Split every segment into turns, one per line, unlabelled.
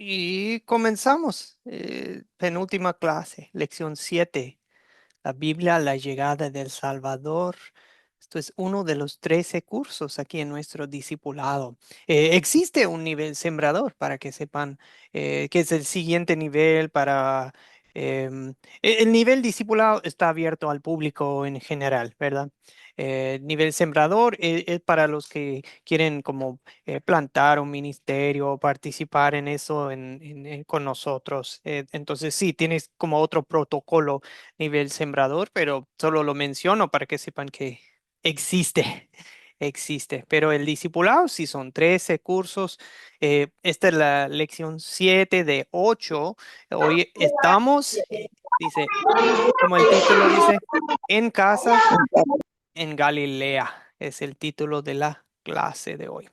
Y comenzamos. Penúltima clase, lección 7. La Biblia, la llegada del Salvador. Esto es uno de los 13 cursos aquí en nuestro discipulado. Existe un nivel sembrador para que sepan que es el siguiente nivel para... el nivel discipulado está abierto al público en general, ¿verdad? Nivel sembrador es para los que quieren como plantar un ministerio, participar en eso con nosotros. Entonces sí, tienes como otro protocolo nivel sembrador, pero solo lo menciono para que sepan que existe, existe. Pero el discipulado sí son 13 cursos. Esta es la lección 7 de 8. Hoy estamos, dice, como el título dice, en casa en Galilea. Es el título de la clase de hoy.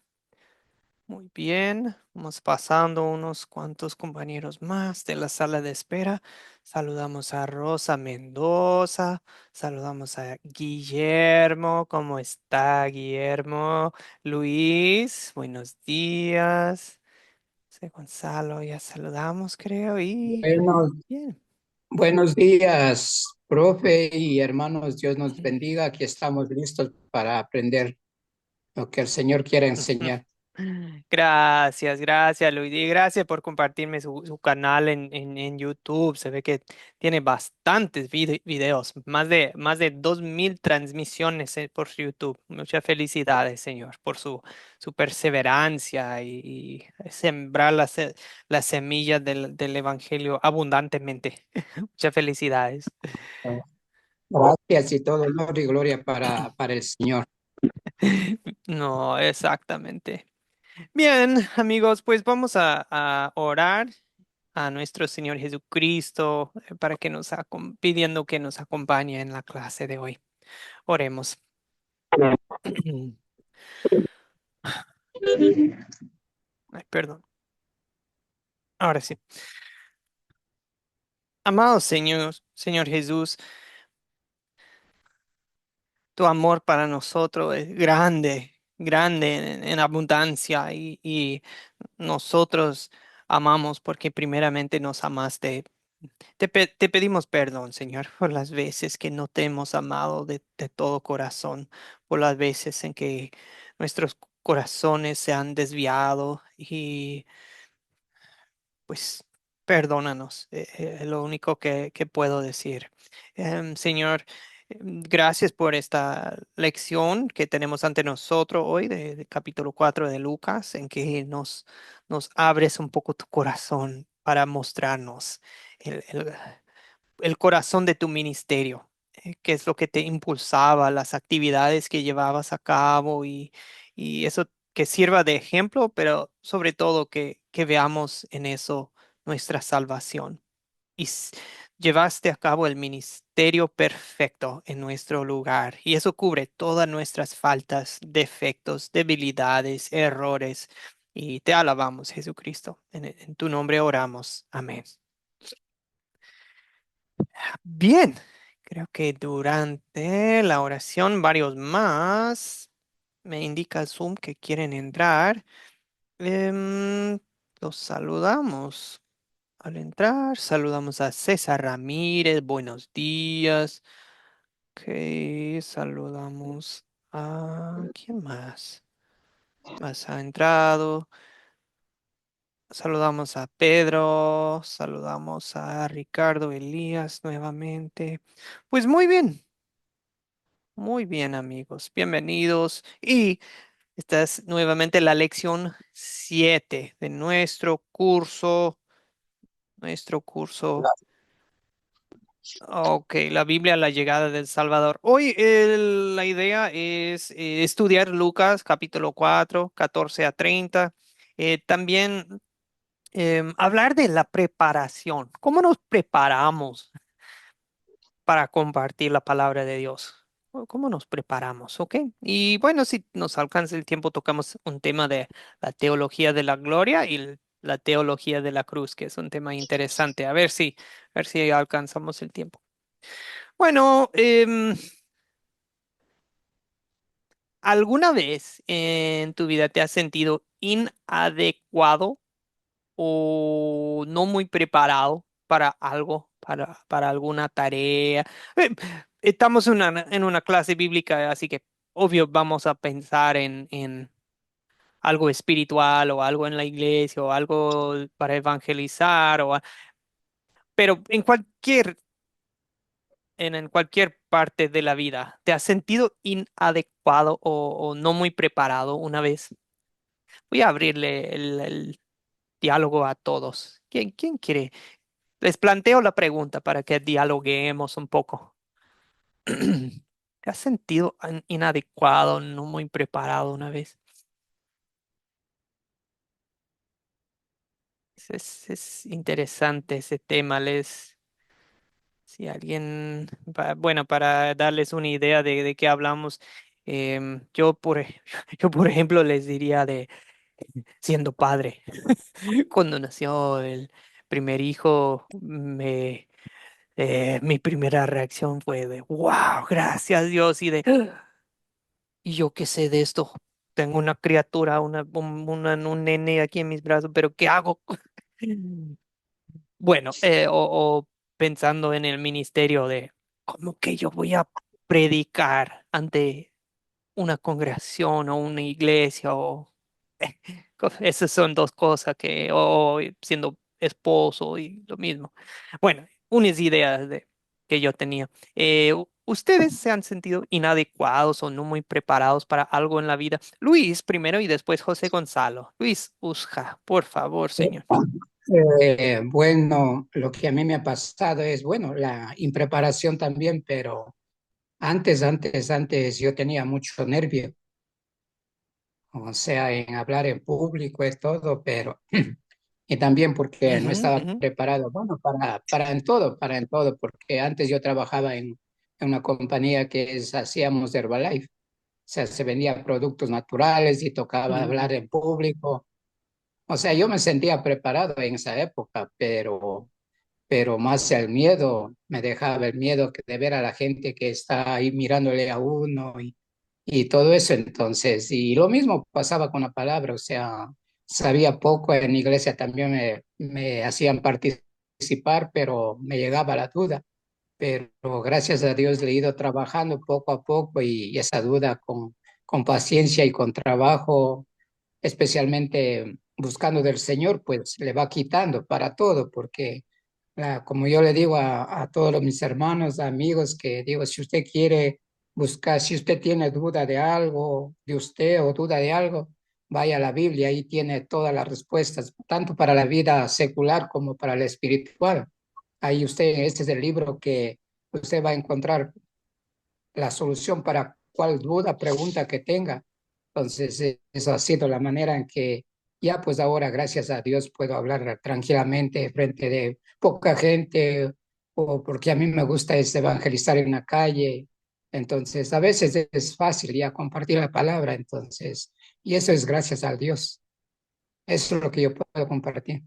Muy bien, vamos pasando unos cuantos compañeros más de la sala de espera. Saludamos a Rosa Mendoza, saludamos a Guillermo. ¿Cómo está, Guillermo? Luis, buenos días. José Gonzalo, ya saludamos, creo. Y
Buenos,
bien.
buenos días, profe y hermanos. Dios nos bendiga. Aquí estamos listos para aprender lo que el Señor quiere enseñar.
Gracias, gracias, Luis. Y gracias por compartirme su canal en YouTube. Se ve que tiene bastantes videos, más de 2000 transmisiones por YouTube. Muchas felicidades, Señor, por su perseverancia y sembrar las semillas del Evangelio abundantemente. Muchas felicidades.
Gracias y todo honor y gloria para el Señor.
No, exactamente. Bien, amigos, pues vamos a orar a nuestro Señor Jesucristo para que pidiendo que nos acompañe en la clase de hoy. Oremos. Ay, perdón. Ahora sí. Amado Señor Jesús, tu amor para nosotros es grande, grande en abundancia y nosotros amamos porque primeramente nos amaste. Te pedimos perdón, Señor, por las veces que no te hemos amado de todo corazón, por las veces en que nuestros corazones se han desviado y pues perdónanos, es lo único que puedo decir. Señor, gracias por esta lección que tenemos ante nosotros hoy de capítulo 4 de Lucas, en que nos abres un poco tu corazón para mostrarnos el corazón de tu ministerio, qué es lo que te impulsaba, las actividades que llevabas a cabo y eso que sirva de ejemplo, pero sobre todo que veamos en eso nuestra salvación. Y llevaste a cabo el ministerio perfecto en nuestro lugar y eso cubre todas nuestras faltas, defectos, debilidades, errores. Y te alabamos, Jesucristo. En tu nombre oramos. Amén. Bien, creo que durante la oración varios más me indica Zoom que quieren entrar. Los saludamos. Al entrar, saludamos a César Ramírez. Buenos días. Ok, saludamos a... ¿Quién más? Más ha entrado. Saludamos a Pedro. Saludamos a Ricardo Elías nuevamente. Pues muy bien. Muy bien, amigos, bienvenidos. Y esta es nuevamente la lección 7 de nuestro curso. Ok, la Biblia, la llegada del Salvador. Hoy la idea es estudiar Lucas capítulo 4 14 a 30. También hablar de la preparación. ¿Cómo nos preparamos para compartir la palabra de Dios? ¿Cómo nos preparamos? ¿Ok? Y bueno, si nos alcanza el tiempo, tocamos un tema de la teología de la gloria y la teología de la cruz, que es un tema interesante. A ver si alcanzamos el tiempo. Bueno, ¿alguna vez en tu vida te has sentido inadecuado o no muy preparado para algo, para alguna tarea. Eh, Estamos en una clase bíblica, así que obvio vamos a pensar en algo espiritual o algo en la iglesia o algo para evangelizar, pero en cualquier parte de la vida, ¿te has sentido inadecuado o no muy preparado una vez? Voy a abrirle el diálogo a todos. ¿Quién quiere? Les planteo la pregunta para que dialoguemos un poco. ¿Te has sentido inadecuado, no muy preparado una vez? Es interesante ese tema. Si alguien, bueno, para darles una idea de qué hablamos, yo, por ejemplo, les diría de siendo padre. Cuando nació el primer hijo, mi primera reacción fue de, wow, gracias Dios, y de, "Ah, ¿y yo qué sé de esto? Tengo una criatura, un nene aquí en mis brazos, pero ¿qué hago?" Bueno, o pensando en el ministerio de, ¿cómo que yo voy a predicar ante una congregación o una iglesia o esas son dos cosas que, o siendo esposo y lo mismo. Bueno, unas ideas que yo tenía. ¿Ustedes se han sentido inadecuados o no muy preparados para algo en la vida? Luis primero y después José Gonzalo. Luis Usja, por favor, señor.
Bueno, lo que a mí me ha pasado es, bueno, la impreparación también, pero antes yo tenía mucho nervio, o sea, en hablar en público es todo, pero, y también porque no
Ujú,
estaba
ujú,
preparado, bueno, para en todo, porque antes yo trabajaba en una compañía hacíamos Herbalife, o sea, se vendía productos naturales y tocaba
ujú,
hablar en público, o sea, yo me sentía preparado en esa época, pero más el miedo, me dejaba el miedo de ver a la gente que está ahí mirándole a uno y todo eso entonces. Y lo mismo pasaba con la palabra, o sea, sabía poco, en iglesia también me hacían participar, pero me llegaba la duda. Pero gracias a Dios le he ido trabajando poco a poco y esa duda con paciencia y con trabajo, especialmente buscando del Señor, pues le va quitando para todo, porque como yo le digo a todos mis hermanos, amigos, que digo, si usted quiere buscar, si usted tiene duda de algo, de usted o duda de algo, vaya a la Biblia, ahí tiene todas las respuestas, tanto para la vida secular como para la espiritual. Ahí usted, este es el libro que usted va a encontrar la solución para cual duda, pregunta que tenga. Entonces, eso ha sido la manera en que ya pues ahora, gracias a Dios, puedo hablar tranquilamente frente de poca gente o porque a mí me gusta es evangelizar en la calle. Entonces, a veces es fácil ya compartir la palabra, entonces, y eso es gracias a Dios. Eso es lo que yo puedo compartir.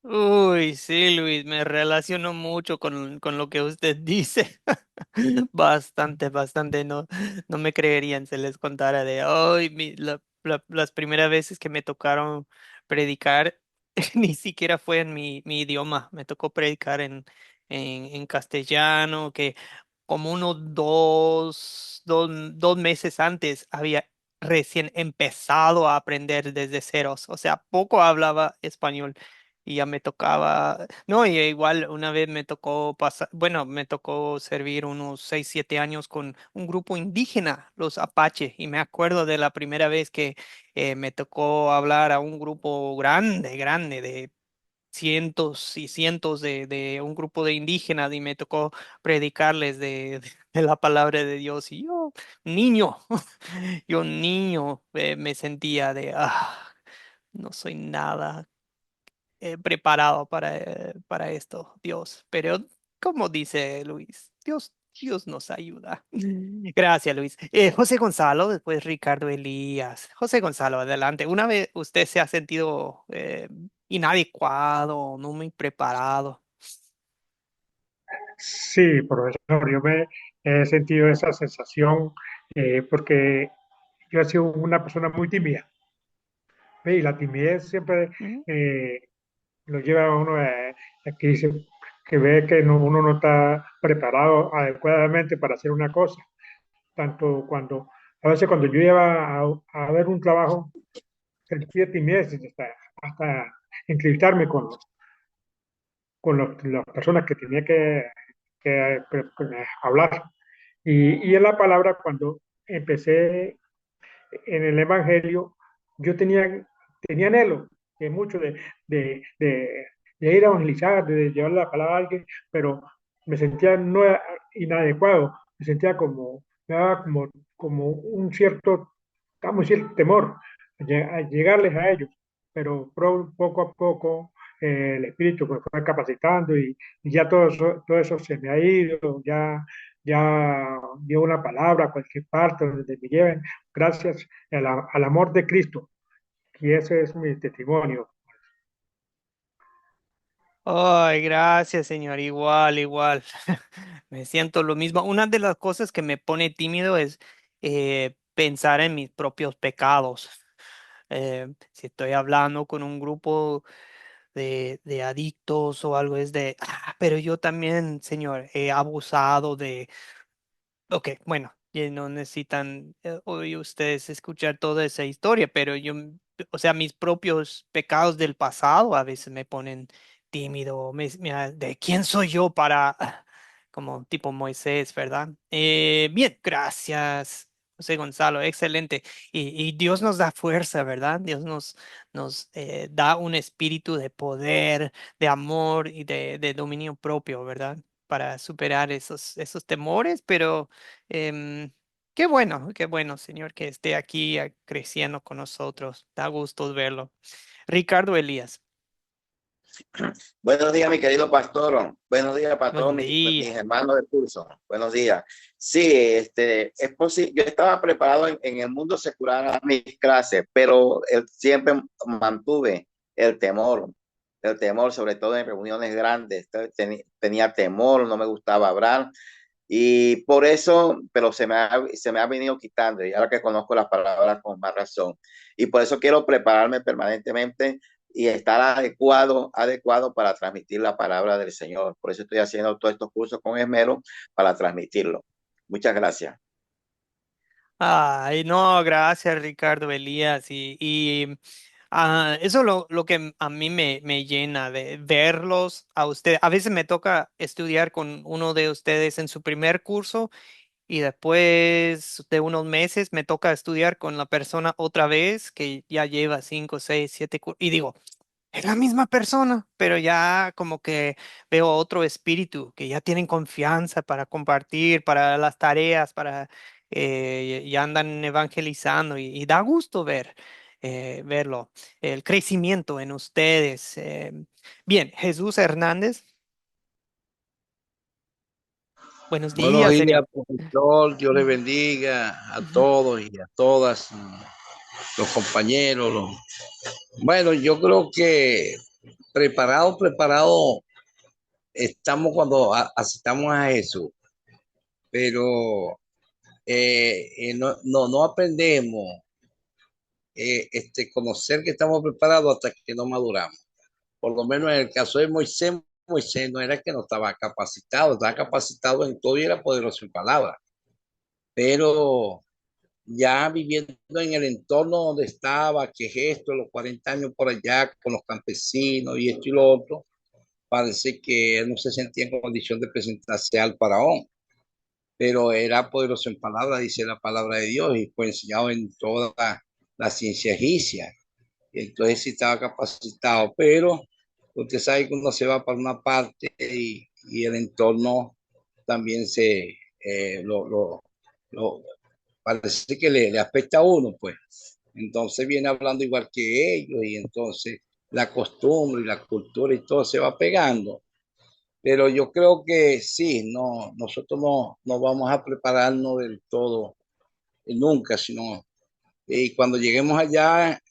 uy, sí, Luis, me relaciono mucho con lo que usted dice. Bastante, bastante. No, no me creerían si les contara de hoy, las primeras veces que me tocaron predicar, ni siquiera fue en mi idioma. Me tocó predicar en castellano, que como unos dos meses antes había recién empezado a aprender desde ceros. O sea, poco hablaba español y ya me tocaba. No, y igual una vez me tocó pasar, bueno, me tocó servir unos 6, 7 años con un grupo indígena, los Apache, y me acuerdo de la primera vez que me tocó hablar a un grupo grande, grande de cientos y cientos de un grupo de indígenas y me tocó predicarles de la palabra de Dios y yo, niño, yo niño me sentía de, no soy nada preparado para esto, Dios. Pero, como dice Luis, Dios nos ayuda. Gracias, Luis. José Gonzalo, después Ricardo Elías. José Gonzalo, adelante. ¿Una vez usted se ha sentido inadecuado, no muy preparado?
Sí, profesor, yo me he sentido esa sensación porque yo he sido una persona muy tímida. ¿Ve? Y la timidez siempre
¿Mm?
eh, lo lleva a uno a que dice que ve que uno no está preparado adecuadamente para hacer una cosa. Tanto cuando, a veces cuando yo iba a ver un trabajo, sentía timidez hasta entrevistarme con las personas que tenía que hablar. Y en la palabra, cuando empecé en el Evangelio, yo tenía anhelo de mucho de ir a evangelizar, de llevar la palabra a alguien, pero me sentía no inadecuado, me sentía me daba como un cierto temor a llegarles a ellos, pero poco a poco el Espíritu me fue capacitando y ya todo eso se me ha ido, ya dio una palabra a cualquier parte donde me lleven, gracias al amor de Cristo, y ese es mi testimonio.
Ay, gracias, señor. Igual, igual. Me siento lo mismo. Una de las cosas que me pone tímido es pensar en mis propios pecados. Si estoy hablando con un grupo de adictos o algo, es de, pero yo también, señor, he abusado de. Ok, bueno, y no necesitan hoy ustedes escuchar toda esa historia, pero o sea, mis propios pecados del pasado a veces me ponen tímido, de quién soy yo para, como tipo Moisés, ¿verdad? Bien, gracias, José Gonzalo, excelente. Y Dios nos da fuerza, ¿verdad? Dios nos da un espíritu de poder, de amor y de dominio propio, ¿verdad? Para superar esos temores, pero qué bueno, Señor, que esté aquí creciendo con nosotros. Da gusto verlo. Ricardo Elías,
Buenos días, mi querido pastor. Buenos días para todos
buen
mis
día.
hermanos del curso. Buenos días. Sí, es posible. Yo estaba preparado en el mundo secular a mis clases, pero siempre mantuve el temor, el temor, sobre todo en reuniones grandes. Tenía temor, no me gustaba hablar. Y por eso, pero se me ha venido quitando, y ahora que conozco las palabras con más razón. Y por eso quiero prepararme permanentemente y estar adecuado para transmitir la palabra del Señor. Por eso estoy haciendo todos estos cursos con esmero para transmitirlo. Muchas gracias.
Ay, no, gracias, Ricardo Elías. Eso es lo que a mí me llena de verlos a ustedes. A veces me toca estudiar con uno de ustedes en su primer curso y después de unos meses me toca estudiar con la persona otra vez que ya lleva 5, 6, 7 cursos. Y digo, es la misma persona, pero ya como que veo otro espíritu, que ya tienen confianza para compartir, para las tareas, ya andan evangelizando y da gusto verlo, el crecimiento en ustedes. Bien, Jesús Hernández, buenos
Buenos
días,
días,
señor.
profesor. Dios le bendiga a
Ujú.
todos y a todas, los compañeros. Bueno, yo creo que preparado estamos cuando aceptamos a Jesús, pero no aprendemos conocer que estamos preparados hasta que no maduramos. Por lo menos en el caso de Moisés, Moisés no era que no estaba capacitado en todo y era poderoso en palabras, pero ya viviendo en el entorno donde estaba, que es esto, los 40 años por allá, con los campesinos y esto y lo otro, parece que él no se sentía en condición de presentarse al faraón, pero era poderoso en palabras, dice la palabra de Dios, y fue enseñado en toda la ciencia egipcia. Y entonces sí estaba capacitado, pero usted sabe que uno se va para una parte y el entorno también lo parece que le afecta a uno, pues. Entonces viene hablando igual que ellos y entonces la costumbre y la cultura y todo se va pegando. Pero yo creo que sí, no, nosotros no vamos a prepararnos del todo nunca, sino y cuando lleguemos allá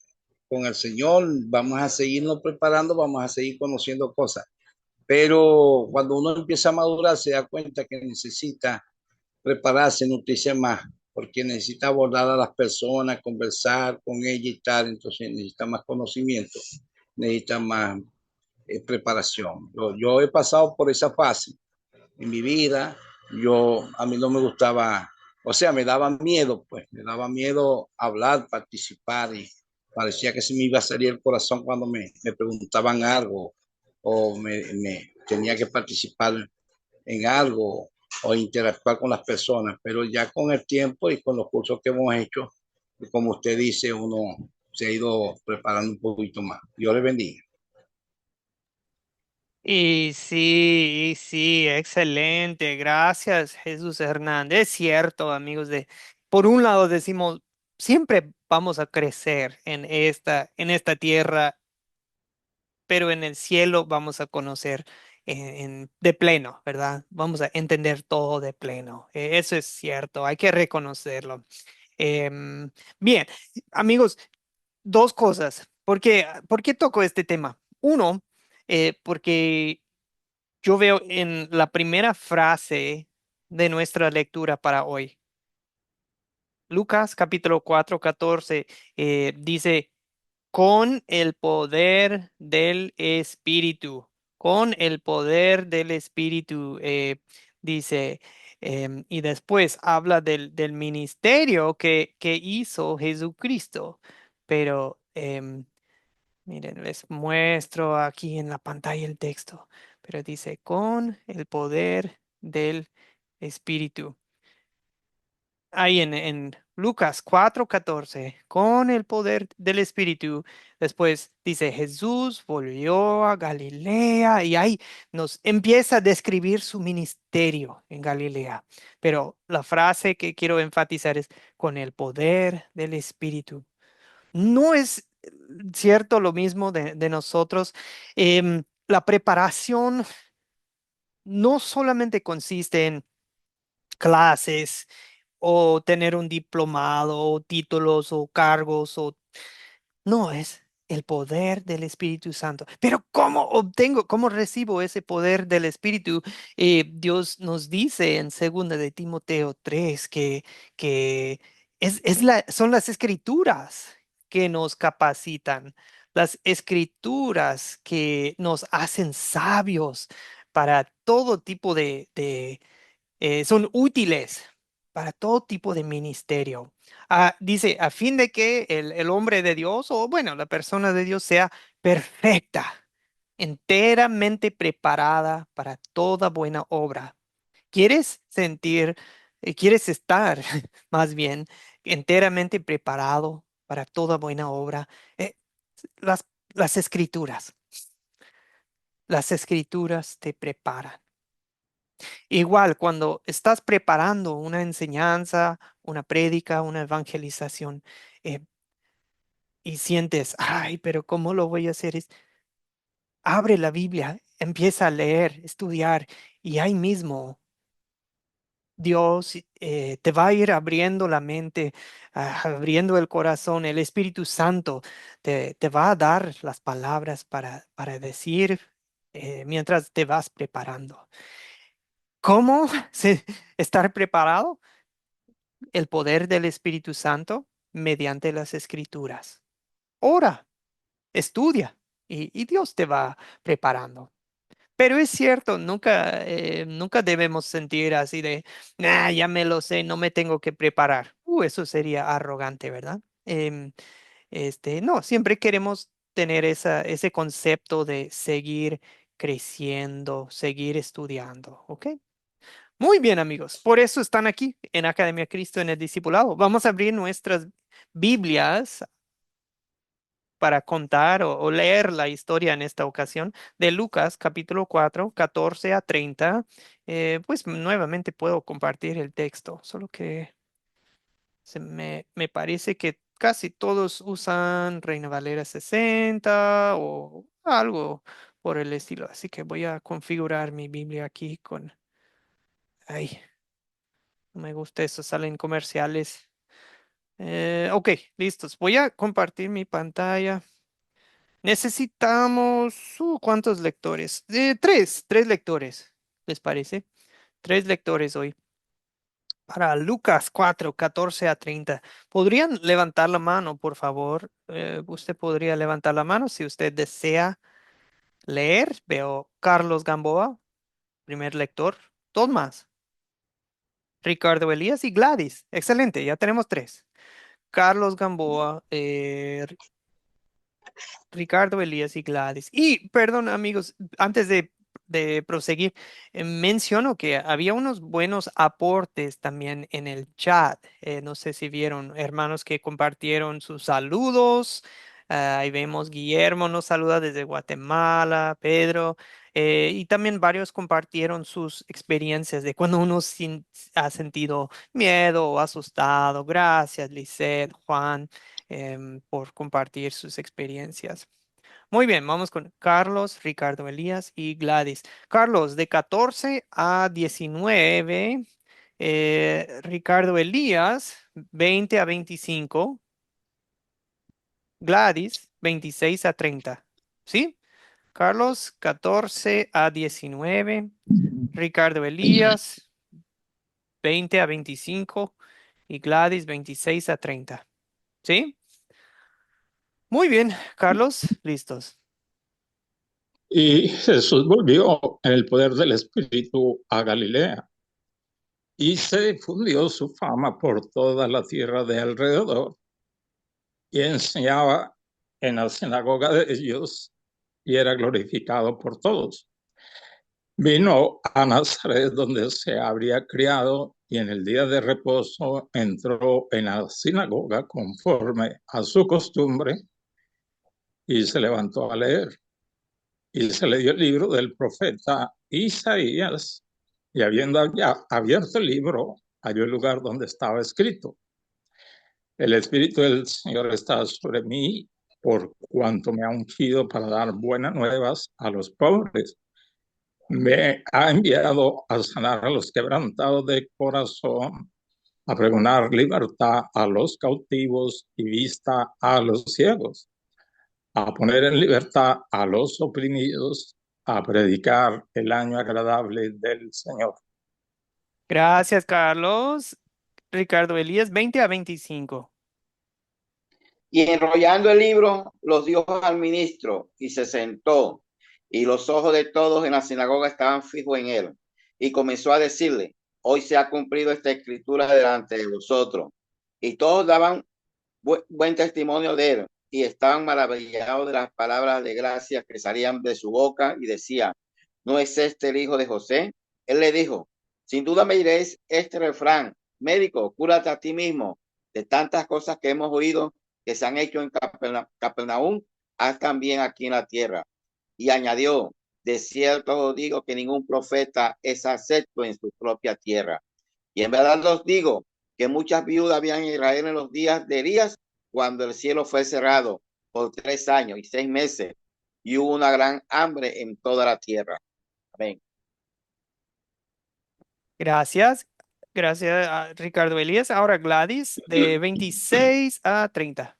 con el Señor, vamos a seguirnos preparando, vamos a seguir conociendo cosas. Pero cuando uno empieza a madurar, se da cuenta que necesita prepararse, nutrirse más, porque necesita abordar a las personas, conversar con ellas y tal, entonces necesita más conocimiento, necesita más preparación. Yo he pasado por esa fase en mi vida. A mí no me gustaba, o sea, me daba miedo, pues, me daba miedo hablar, participar y parecía que se me iba a salir el corazón cuando me preguntaban algo o me tenía que participar en algo o interactuar con las personas, pero ya con el tiempo y con los cursos que hemos hecho, como usted dice, uno se ha ido preparando un poquito más. Dios le bendiga.
Y sí, excelente. Gracias, Jesús Hernández. Es cierto, amigos, por un lado decimos, siempre vamos a crecer en esta tierra, pero en el cielo vamos a conocer de pleno, ¿verdad? Vamos a entender todo de pleno. Eso es cierto, hay que reconocerlo. Em, Bien, amigos, dos cosas. ¿Por qué toco este tema? Uno, porque yo veo en la primera frase de nuestra lectura para hoy, Lucas capítulo 4 14 dice, con el poder del Espíritu, con el poder del Espíritu, dice, y después habla del ministerio que hizo Jesucristo. Pero miren, les muestro aquí en la pantalla el texto, pero dice, con el poder del Espíritu. Ahí en Lucas 4:14, con el poder del Espíritu. Después dice, Jesús volvió a Galilea y ahí nos empieza a describir su ministerio en Galilea. Pero la frase que quiero enfatizar es, con el poder del Espíritu. No es cierto lo mismo de nosotros. La preparación no solamente consiste en clases o tener un diplomado o títulos o cargos o no, es el poder del Espíritu Santo. Pero ¿cómo obtengo, cómo recibo ese poder del Espíritu? Dios nos dice en 2 de Timoteo 3 que son las escrituras que nos capacitan, las escrituras que nos hacen sabios para todo tipo son útiles para todo tipo de ministerio. Dice, a fin de que el hombre de Dios, o bueno, la persona de Dios sea perfecta, enteramente preparada para toda buena obra. ¿Quieres quieres estar más bien enteramente preparado para toda buena obra? Eh, las, las escrituras te preparan. Igual, cuando estás preparando una enseñanza, una prédica, una evangelización, eh, y sientes, ay, pero ¿cómo lo voy a hacer? Abre la Biblia, empieza a leer, estudiar, y ahí mismo Dios te va a ir abriendo la mente, abriendo el corazón. El Espíritu Santo te va a dar las palabras para decir mientras te vas preparando. ¿Cómo estar preparado? El poder del Espíritu Santo mediante las escrituras. Ora, estudia y Dios te va preparando. Pero es cierto, nunca debemos sentir así de, "Nah, ya me lo sé, no me tengo que preparar." Eso sería arrogante, ¿verdad? No, siempre queremos tener ese concepto de seguir creciendo, seguir estudiando, ¿ok? Muy bien, amigos. Por eso están aquí en Academia Cristo en el Discipulado. Vamos a abrir nuestras Biblias para contar o leer la historia en esta ocasión de Lucas capítulo 4 14 a 30. Pues nuevamente puedo compartir el texto, solo que me parece que casi todos usan Reina Valera 60 o algo por el estilo. Así que voy a configurar mi Biblia aquí con... Ay, no me gusta eso, salen comerciales. Ok, listos. Voy a compartir mi pantalla. Necesitamos, ¿cuántos lectores? Tres lectores, ¿les parece? Tres lectores hoy. Para Lucas 4 14 a 30. ¿Podrían levantar la mano, por favor? Usted podría levantar la mano si usted desea leer. Veo Carlos Gamboa, primer lector. Dos más. Ricardo Elías y Gladys. Excelente, ya tenemos tres. Carlos Gamboa, Ricardo Elías y Gladys. Y, perdón, amigos, antes de proseguir, menciono que había unos buenos aportes también en el chat. No sé si vieron hermanos que compartieron sus saludos. Ahí vemos Guillermo nos saluda desde Guatemala, Pedro. Y también varios compartieron sus experiencias de cuando uno ha sentido miedo o asustado. Gracias, Lisette, Juan, por compartir sus experiencias. Muy bien, vamos con Carlos, Ricardo Elías y Gladys. Carlos, de 14 a 19. Ricardo Elías, 20 a 25. Gladys, 26 a 30. ¿Sí? Carlos, 14 a 19. Ricardo Elías, 20 a 25. Y Gladys, 26 a 30. ¿Sí? Muy bien, Carlos, listos.
Y Jesús volvió en el poder del Espíritu a Galilea y se difundió su fama por toda la tierra de alrededor y enseñaba en la sinagoga de ellos y era glorificado por todos. Vino a Nazaret donde se habría criado y en el día de reposo entró en la sinagoga conforme a su costumbre y se levantó a leer. Y se le dio el libro del profeta Isaías y habiendo ya abierto el libro, halló el lugar donde estaba escrito: el Espíritu del Señor está sobre mí por cuanto me ha ungido para dar buenas nuevas a los pobres. Me ha enviado a sanar a los quebrantados de corazón, a pregonar libertad a los cautivos y vista a los ciegos, a poner en libertad a los oprimidos, a predicar el año agradable del Señor.
Gracias, Carlos. Ricardo Elías, 20 a 25.
Y enrollando el libro, los dio al ministro y se sentó. Y los ojos de todos en la sinagoga estaban fijos en él. Y comenzó a decirle: hoy se ha cumplido esta escritura delante de vosotros. Y todos daban buen testimonio de él y estaban maravillados de las palabras de gracia que salían de su boca y decía: ¿no es este el hijo de José? Él le dijo: sin duda me diréis este refrán: médico, cúrate a ti mismo. De tantas cosas que hemos oído que se han hecho en Capernaum, haz también aquí en la tierra. Y añadió: de cierto os digo que ningún profeta es acepto en su propia tierra. Y en verdad os digo que muchas viudas habían en Israel en los días de Elías, cuando el cielo fue cerrado por 3 años y 6 meses, y hubo una gran hambre en toda la tierra. Amén.
Gracias. Gracias a Ricardo Elías. Ahora Gladys, de 26 a 30.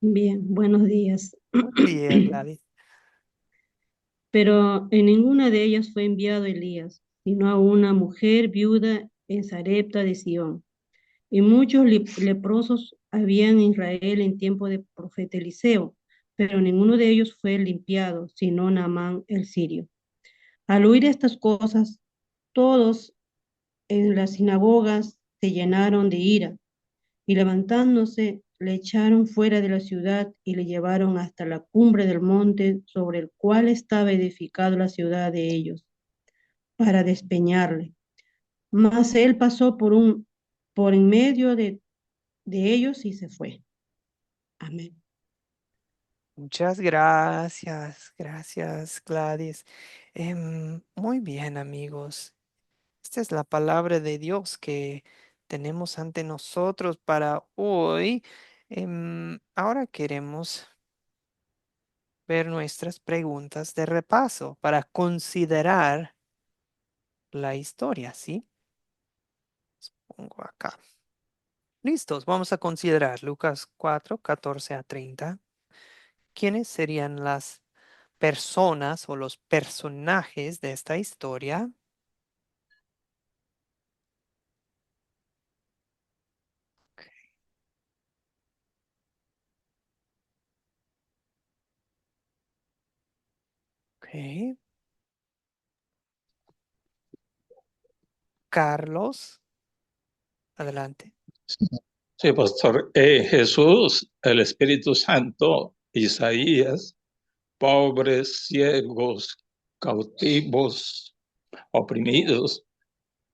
Bien, buenos días.
Buen día, Gladys.
Pero en ninguna de ellas fue enviado Elías, sino a una mujer viuda en Sarepta de Sidón. Y muchos leprosos habían en Israel en tiempo de profeta Eliseo, pero ninguno de ellos fue limpiado, sino Naamán el sirio. Al oír estas cosas, todos en las sinagogas se llenaron de ira y levantándose le echaron fuera de la ciudad y le llevaron hasta la cumbre del monte sobre el cual estaba edificada la ciudad de ellos, para despeñarle. Mas él pasó por en medio de ellos y se fue. Amén.
Muchas gracias. Gracias, Gladys. Muy bien, amigos. Esta es la palabra de Dios que tenemos ante nosotros para hoy. Ahora queremos ver nuestras preguntas de repaso para considerar la historia, ¿sí? Pongo acá. Listos, vamos a considerar Lucas 4, 14 a 30. ¿Quiénes serían las personas o los personajes de esta historia? Carlos, adelante.
Sí, pastor. Jesús, el Espíritu Santo, Isaías, pobres, ciegos, cautivos, oprimidos,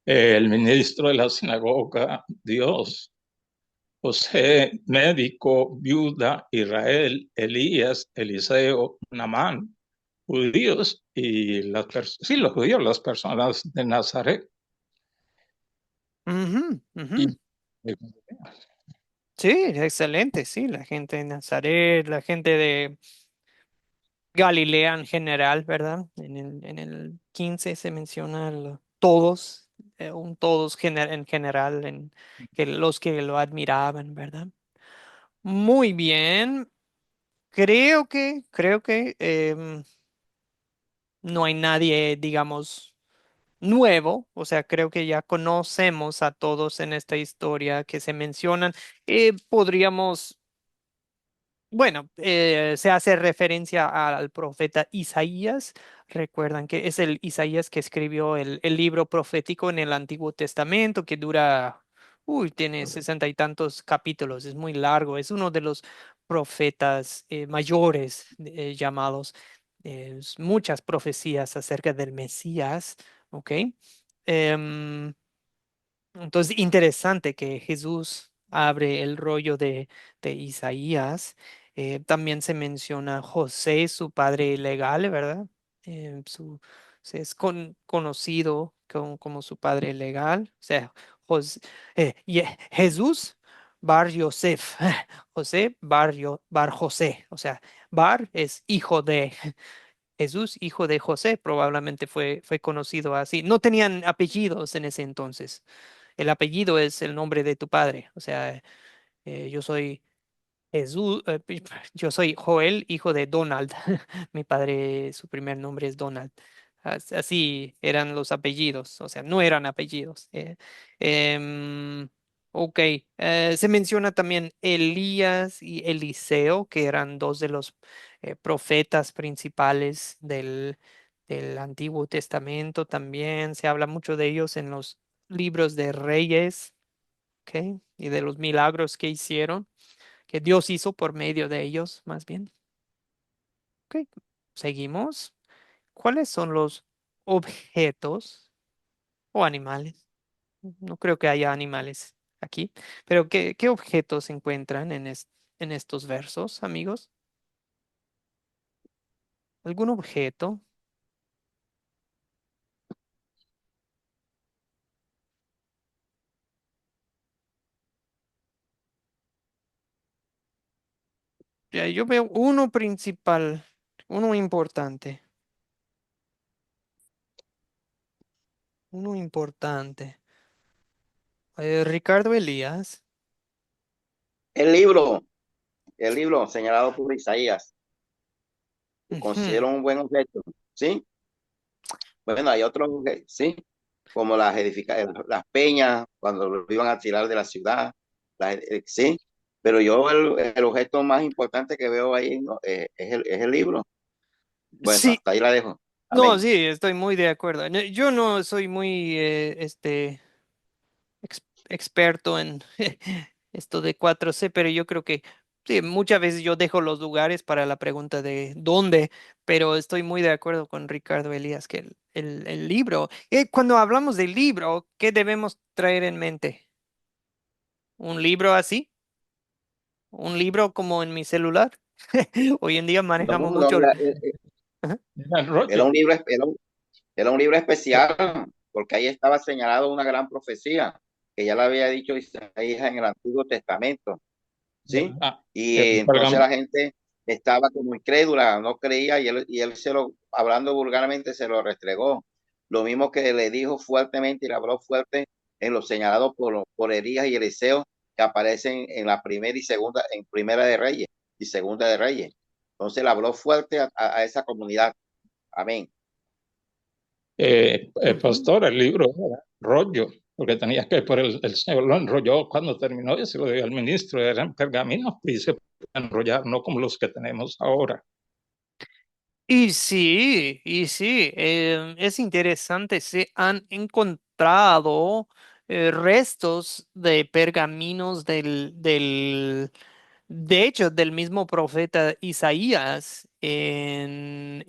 el ministro de la sinagoga, Dios, José, médico, viuda, Israel, Elías, Eliseo, Namán, judíos y sí, los judíos, las personas de Nazaret. Y-
Sí, excelente, sí, la gente de Nazaret, la gente de Galilea en general, ¿verdad? En el 15 se menciona todos, un todos en general, que los que lo admiraban, ¿verdad? Muy bien, creo que no hay nadie, digamos, nuevo, o sea, creo que ya conocemos a todos en esta historia que se mencionan. Podríamos Bueno, se hace referencia al profeta Isaías. Recuerdan que es el Isaías que escribió el libro profético en el Antiguo Testamento, que tiene 60 y tantos capítulos, es muy largo, es uno de los profetas mayores llamados, muchas profecías acerca del Mesías, ¿ok? Em, entonces, interesante que Jesús abre el rollo de Isaías. También se menciona José, su padre legal, ¿verdad? Es conocido como su padre legal. O sea, Jesús Bar Yosef, José Bar José. O sea, Bar es hijo de Jesús, hijo de José, probablemente fue conocido así. No tenían apellidos en ese entonces. El apellido es el nombre de tu padre. O sea, yo soy Jesús, yo soy Joel, hijo de Donald. Mi padre, su primer nombre es Donald. Así eran los apellidos, o sea, no eran apellidos. Em, ok, se menciona también Elías y Eliseo, que eran dos de los profetas principales del Antiguo Testamento. También se habla mucho de ellos en los libros de Reyes, ok, y de los milagros que hicieron, que Dios hizo por medio de ellos, más bien. Ok, seguimos. ¿Cuáles son los objetos o animales? No creo que haya animales aquí, pero ¿qué objetos se encuentran en estos versos, amigos? ¿Algún objeto? Ya, yo veo uno principal, uno importante, uno importante. Ricardo Elías.
El libro, el libro señalado por Isaías, lo
Ujú.
considero un buen objeto, ¿sí? Bueno, hay otros objetos, ¿sí? Como las peñas, cuando lo iban a tirar de la ciudad, sí. Pero yo el objeto más importante que veo ahí, ¿no? Es el libro. Bueno,
Sí,
hasta ahí la dejo.
no,
Amén.
sí, estoy muy de acuerdo. Yo no soy muy experto en esto de 4C, pero yo creo que sí, muchas veces yo dejo los lugares para la pregunta de dónde, pero estoy muy de acuerdo con Ricardo Elías que el libro, cuando hablamos del libro, ¿qué debemos traer en mente? ¿Un libro así? ¿Un libro como en mi celular? Hoy en día
No,
manejamos
no,
mucho. Ajá.
el
era
rollo.
un libro, era un libro especial, porque ahí estaba señalado una gran profecía, que ya la había dicho Isaías en el Antiguo Testamento. ¿Sí?
Ah,
Y
el
entonces
pergamino.
la gente estaba como incrédula, no creía y él hablando vulgarmente, se lo restregó. Lo mismo que le dijo fuertemente y le habló fuerte en lo señalado por Elías y Eliseo, que aparecen en la primera y segunda, en Primera de Reyes y Segunda de Reyes. Entonces le habló fuerte a esa comunidad. Amén.
Ujú.
Pastor, el libro era rollo, porque tenías que, por el Señor lo enrolló cuando terminó y se lo dio al ministro, eran pergaminos y se pueden enrollar, no como los que tenemos ahora.
Y sí, es interesante, se han encontrado restos de pergaminos de hecho, del mismo profeta Isaías en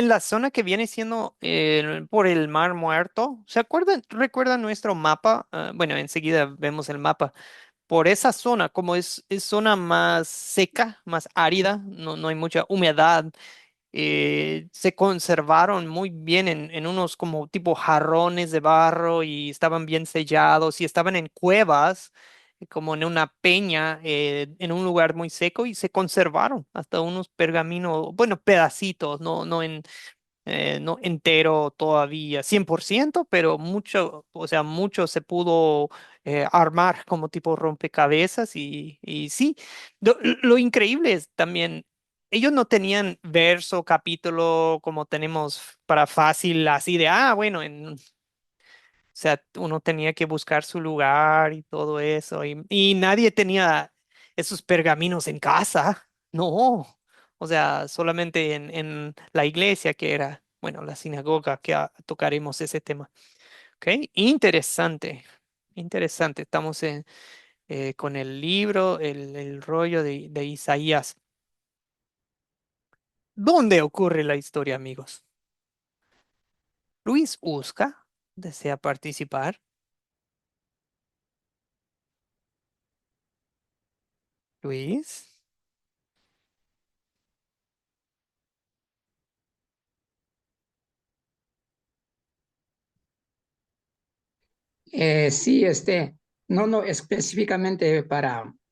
la zona que viene siendo por el Mar Muerto. ¿Se acuerdan? ¿Recuerdan nuestro mapa? Ah, bueno, enseguida vemos el mapa. Por esa zona, como es zona más seca, más árida, no hay mucha humedad, se conservaron muy bien en unos como tipo jarrones de barro y estaban bien sellados y estaban en cuevas, como en una peña, en un lugar muy seco y se conservaron hasta unos pergaminos, bueno, pedacitos, no entero todavía, 100%, pero mucho, o sea, mucho se pudo armar como tipo rompecabezas y sí, lo increíble es también, ellos no tenían verso, capítulo como tenemos para fácil, así de, bueno, o sea, uno tenía que buscar su lugar y todo eso, y nadie tenía esos pergaminos en casa, no, o sea, solamente en la iglesia que era, bueno, la sinagoga, que tocaremos ese tema. ¿Ok? Interesante, interesante. Estamos con el libro, el rollo de Isaías. ¿Dónde ocurre la historia, amigos? Luis Usca desea participar. Luis.
Sí, no, específicamente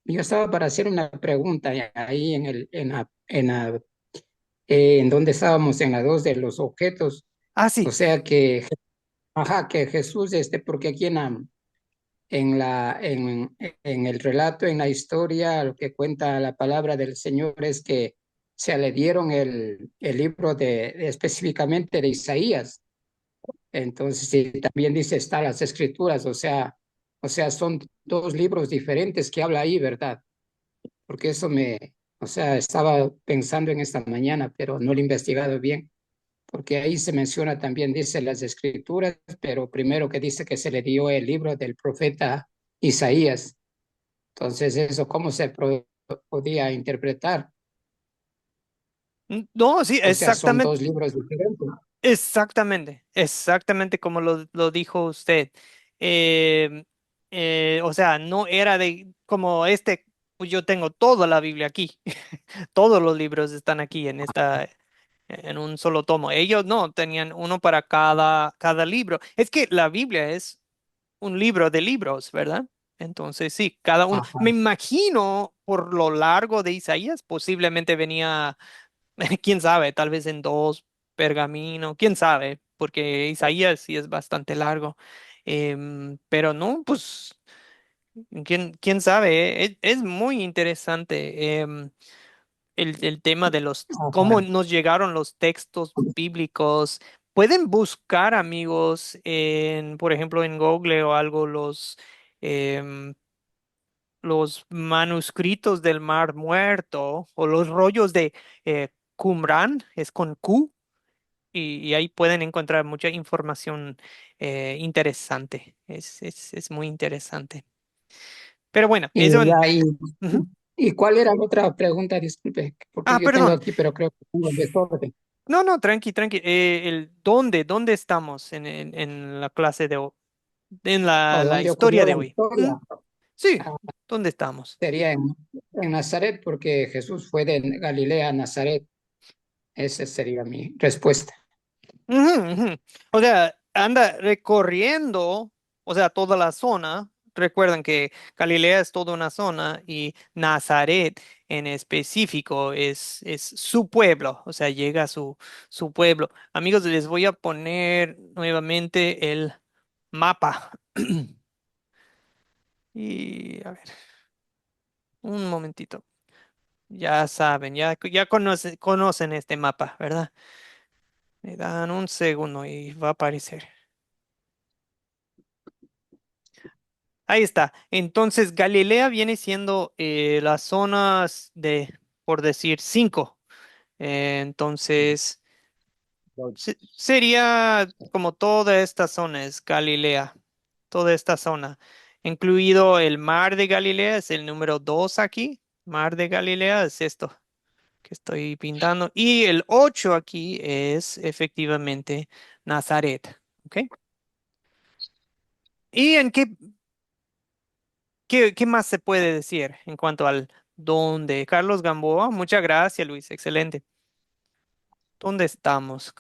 yo estaba para hacer una pregunta ahí en donde estábamos en la dos de los objetos,
Ah,
o
sí.
sea ajá, que Jesús, porque aquí en el relato, en la historia, lo que cuenta la palabra del Señor es que se le dieron el libro específicamente de Isaías. Entonces, sí, también dice, está las escrituras, o sea, son dos libros diferentes que habla ahí, ¿verdad? Porque o sea, estaba pensando en esta mañana, pero no lo he investigado bien, porque ahí se menciona también, dice las escrituras, pero primero que dice que se le dio el libro del profeta Isaías. Entonces, eso, ¿cómo podía interpretar?
No, sí,
O sea, son
exactamente.
dos libros diferentes.
Exactamente, exactamente como lo dijo usted. Eh, o sea, no era de como pues yo tengo toda la Biblia aquí, todos los libros están aquí en un solo tomo. Ellos no, tenían uno para cada libro. Es que la Biblia es un libro de libros, ¿verdad? Entonces, sí, cada uno.
Ajá,
Me imagino por lo largo de Isaías, posiblemente venía quién sabe, tal vez en dos pergaminos, quién sabe, porque Isaías sí es bastante largo. Pero no, pues, quién sabe, es muy interesante el tema de cómo
ajá.
nos llegaron los textos bíblicos. Pueden buscar, amigos, por ejemplo, en Google o algo, em, los manuscritos del Mar Muerto o los rollos de Qumran, es con Q, y ahí pueden encontrar mucha información interesante. Es muy interesante. Pero bueno,
Y,
eso.
ya,
Ujú.
¿y cuál era la otra pregunta? Disculpe, porque yo tengo
Perdón.
aquí, pero creo que tengo el desorden.
No, no, tranqui, tranqui. ¿Dónde estamos en la clase en
¿O
la
dónde
historia
ocurrió
de
la
hoy?
historia?
Sí,
Ah,
¿dónde estamos?
sería en Nazaret, porque Jesús fue de Galilea a Nazaret. Esa sería mi respuesta.
Ujú, ujú. O sea, anda recorriendo, o sea, toda la zona. Recuerden que Galilea es toda una zona y Nazaret en específico es su pueblo, o sea, llega a su pueblo. Amigos, les voy a poner nuevamente el mapa. Y a ver, un momentito. Ya saben, ya conocen este mapa, ¿verdad? Me dan un segundo y va a aparecer. Ahí está. Entonces, Galilea viene siendo las zonas por decir, cinco. Entonces, Sería como toda esta zona es Galilea, toda esta zona, incluido el mar de Galilea, es el número 2 aquí. Mar de Galilea es esto que estoy pintando. Y el 8 aquí es efectivamente Nazaret. ¿Ok? ¿Y en qué más se puede decir en cuanto al dónde? Carlos Gamboa, muchas gracias, Luis, excelente. ¿Dónde estamos?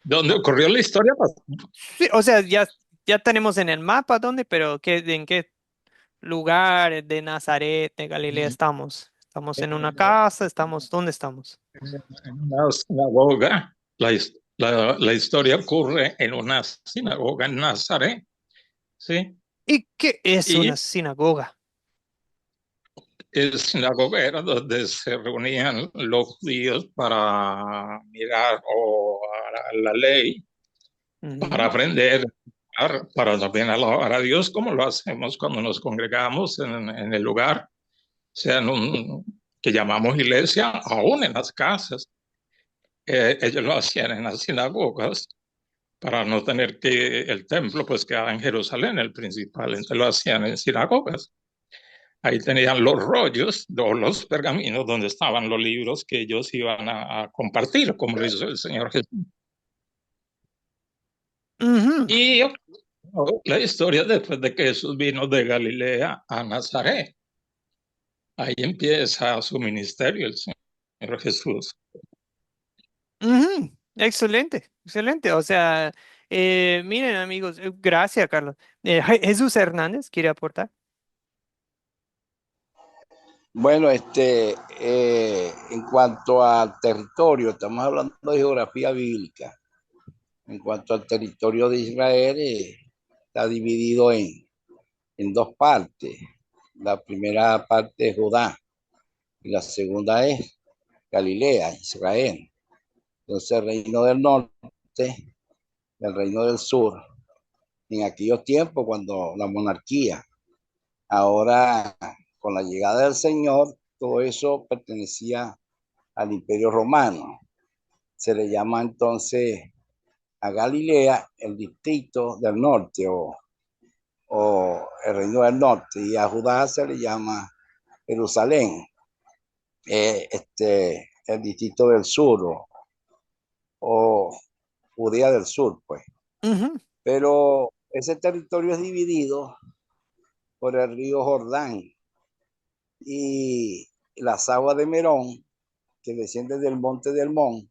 ¿Dónde ocurrió la historia?
Sí, o sea, ya tenemos en el mapa dónde, pero ¿en qué lugar de Nazaret, de Galilea estamos? ¿Estamos en una casa? ¿Dónde estamos?
En una sinagoga. La historia ocurre en una sinagoga en Nazaret, ¿sí?
¿Y qué es
Y
una sinagoga?
el sinagoga era donde se reunían los judíos para mirar o a la ley, para
Ujú,
aprender, para también alabar a Dios, como lo hacemos cuando nos congregamos en el lugar, sea en un que llamamos iglesia, aún en las casas. Ellos lo hacían en las sinagogas para no tener que el templo pues quedaba en Jerusalén, el principal, entonces lo hacían en sinagogas. Ahí tenían los rollos, los pergaminos donde estaban los libros que ellos iban a compartir, como lo hizo el Señor Jesús.
ujú.
Y la historia después de que Jesús vino de Galilea a Nazaret, ahí empieza su ministerio el Señor Jesús.
Ujú, excelente, excelente. O sea, miren amigos, gracias Carlos. Jesús Hernández quiere aportar.
Bueno, en cuanto al territorio, estamos hablando de geografía bíblica. En cuanto al territorio de Israel, está dividido en dos partes. La primera parte es Judá y la segunda es Galilea, Israel. Entonces el reino del norte, el reino del sur, en aquellos tiempos cuando la monarquía, ahora con la llegada del Señor, todo eso pertenecía al Imperio Romano. Se le llama entonces a Galilea el distrito del norte o el reino del norte, y a Judá se le llama Jerusalén, el distrito del sur o Judea del sur, pues.
Ujú,
Pero ese territorio es dividido por el río Jordán y las aguas de Merón, que descienden del monte del Mon,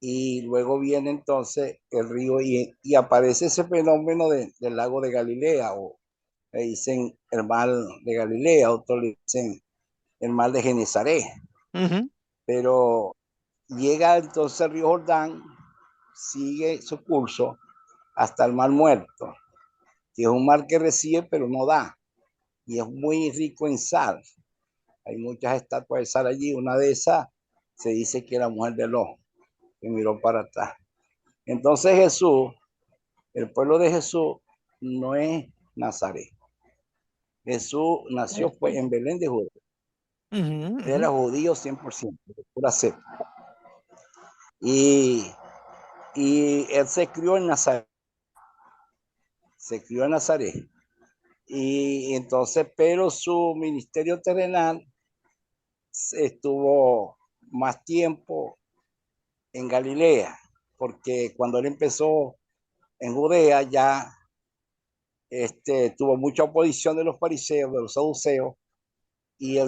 y luego viene entonces el río y aparece ese fenómeno del lago de Galilea, o le dicen el mar de Galilea, otros le dicen el mar de Genesaret,
ujú,
pero llega entonces el río Jordán, sigue su curso hasta el mar Muerto, que es un mar que recibe pero no da, y es muy rico en sal. Hay muchas estatuas de sal allí, una de esas se dice que era la mujer de Lot, que miró para atrás. Entonces Jesús, el pueblo de Jesús no es Nazaret. Jesús nació pues en Belén de Judá.
ujú,
Él
ujú,
era judío 100%, de pura cepa. Y, y él se crió en Nazaret. Se crió en Nazaret. Y entonces, pero su ministerio terrenal estuvo más tiempo en Galilea, porque cuando él empezó en Judea ya tuvo mucha oposición de los fariseos, de los saduceos, y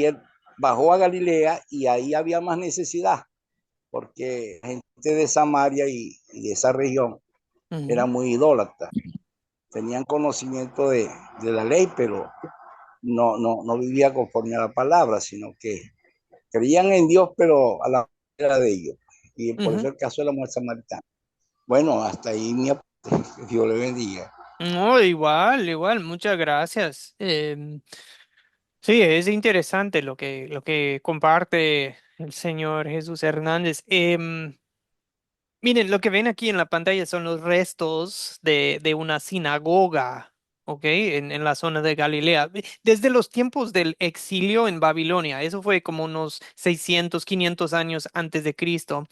él bajó a Galilea y ahí había más necesidad, porque gente de Samaria y de esa región era
ujú,
muy idólatra, tenían conocimiento de la ley, pero no vivía conforme a la palabra, sino que creían en Dios, pero a la manera de ellos. Y por eso
ujú.
el caso de la mujer samaritana. Bueno, hasta ahí mi aporte. Que Dios le bendiga.
No, igual, igual, muchas gracias. Sí, es interesante lo que comparte el señor Jesús Hernández. Miren, lo que ven aquí en la pantalla son los restos de una sinagoga, ¿ok? En la zona de Galilea. Desde los tiempos del exilio en Babilonia, eso fue como unos 600, 500 años antes de Cristo.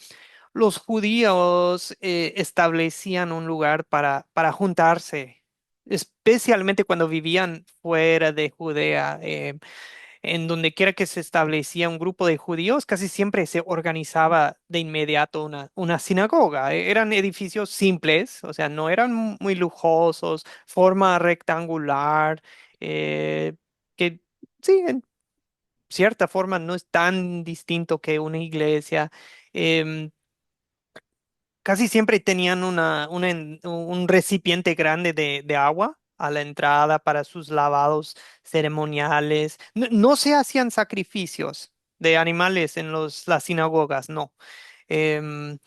los judíos establecían un lugar para juntarse, especialmente cuando vivían fuera de Judea. En donde quiera que se establecía un grupo de judíos, casi siempre se organizaba de inmediato una sinagoga. Eran edificios simples, o sea, no eran muy lujosos, forma rectangular, que sí, en cierta forma no es tan distinto que una iglesia. Em, Casi siempre tenían un recipiente grande de agua a la entrada para sus lavados ceremoniales. No se hacían sacrificios de animales en las sinagogas, no. Em,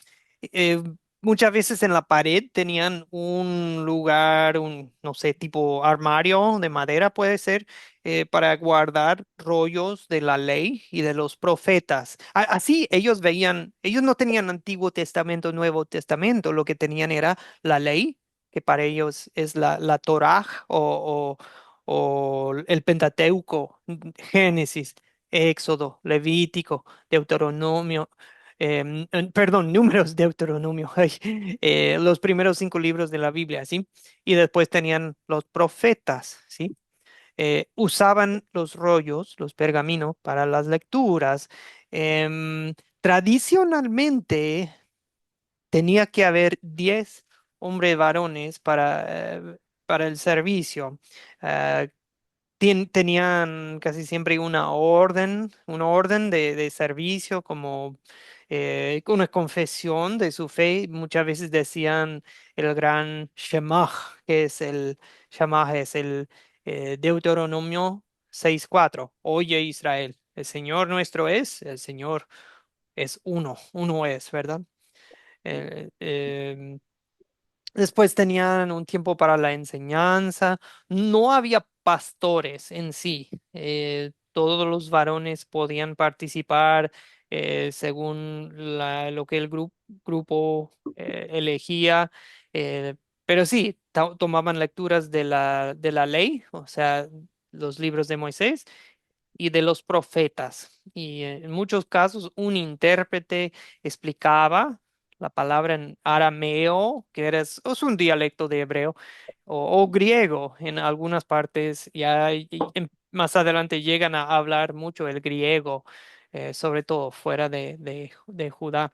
eh, Muchas veces en la pared tenían un lugar, no sé, tipo armario de madera puede ser, para guardar rollos de la ley y de los profetas. Así ellos veían, ellos no tenían Antiguo Testamento, Nuevo Testamento, lo que tenían era la ley, que para ellos es la Torá o el Pentateuco, Génesis, Éxodo, Levítico, Deuteronomio, perdón, números, Deuteronomio, ay, los primeros 5 libros de la Biblia, ¿sí? Y después tenían los profetas, ¿sí? Usaban los rollos, los pergaminos para las lecturas. Tradicionalmente tenía que haber 10 hombres varones para el servicio. Ah, Tenían casi siempre una orden de servicio, como una confesión de su fe. Muchas veces decían el gran Shemaj, que es el Deuteronomio 6:4. Oye Israel, el Señor nuestro el Señor es uno es, ¿verdad? Eh, em, Después tenían un tiempo para la enseñanza. No había pastores en sí. Todos los varones podían participar según lo que el grupo elegía. eh, pero sí, tomaban lecturas de la ley, o sea, los libros de Moisés y de los profetas. Y en muchos casos un intérprete explicaba la palabra en arameo, que es un dialecto de hebreo, o griego en algunas partes. Ya más adelante llegan a hablar mucho el griego, sobre todo fuera de Judá.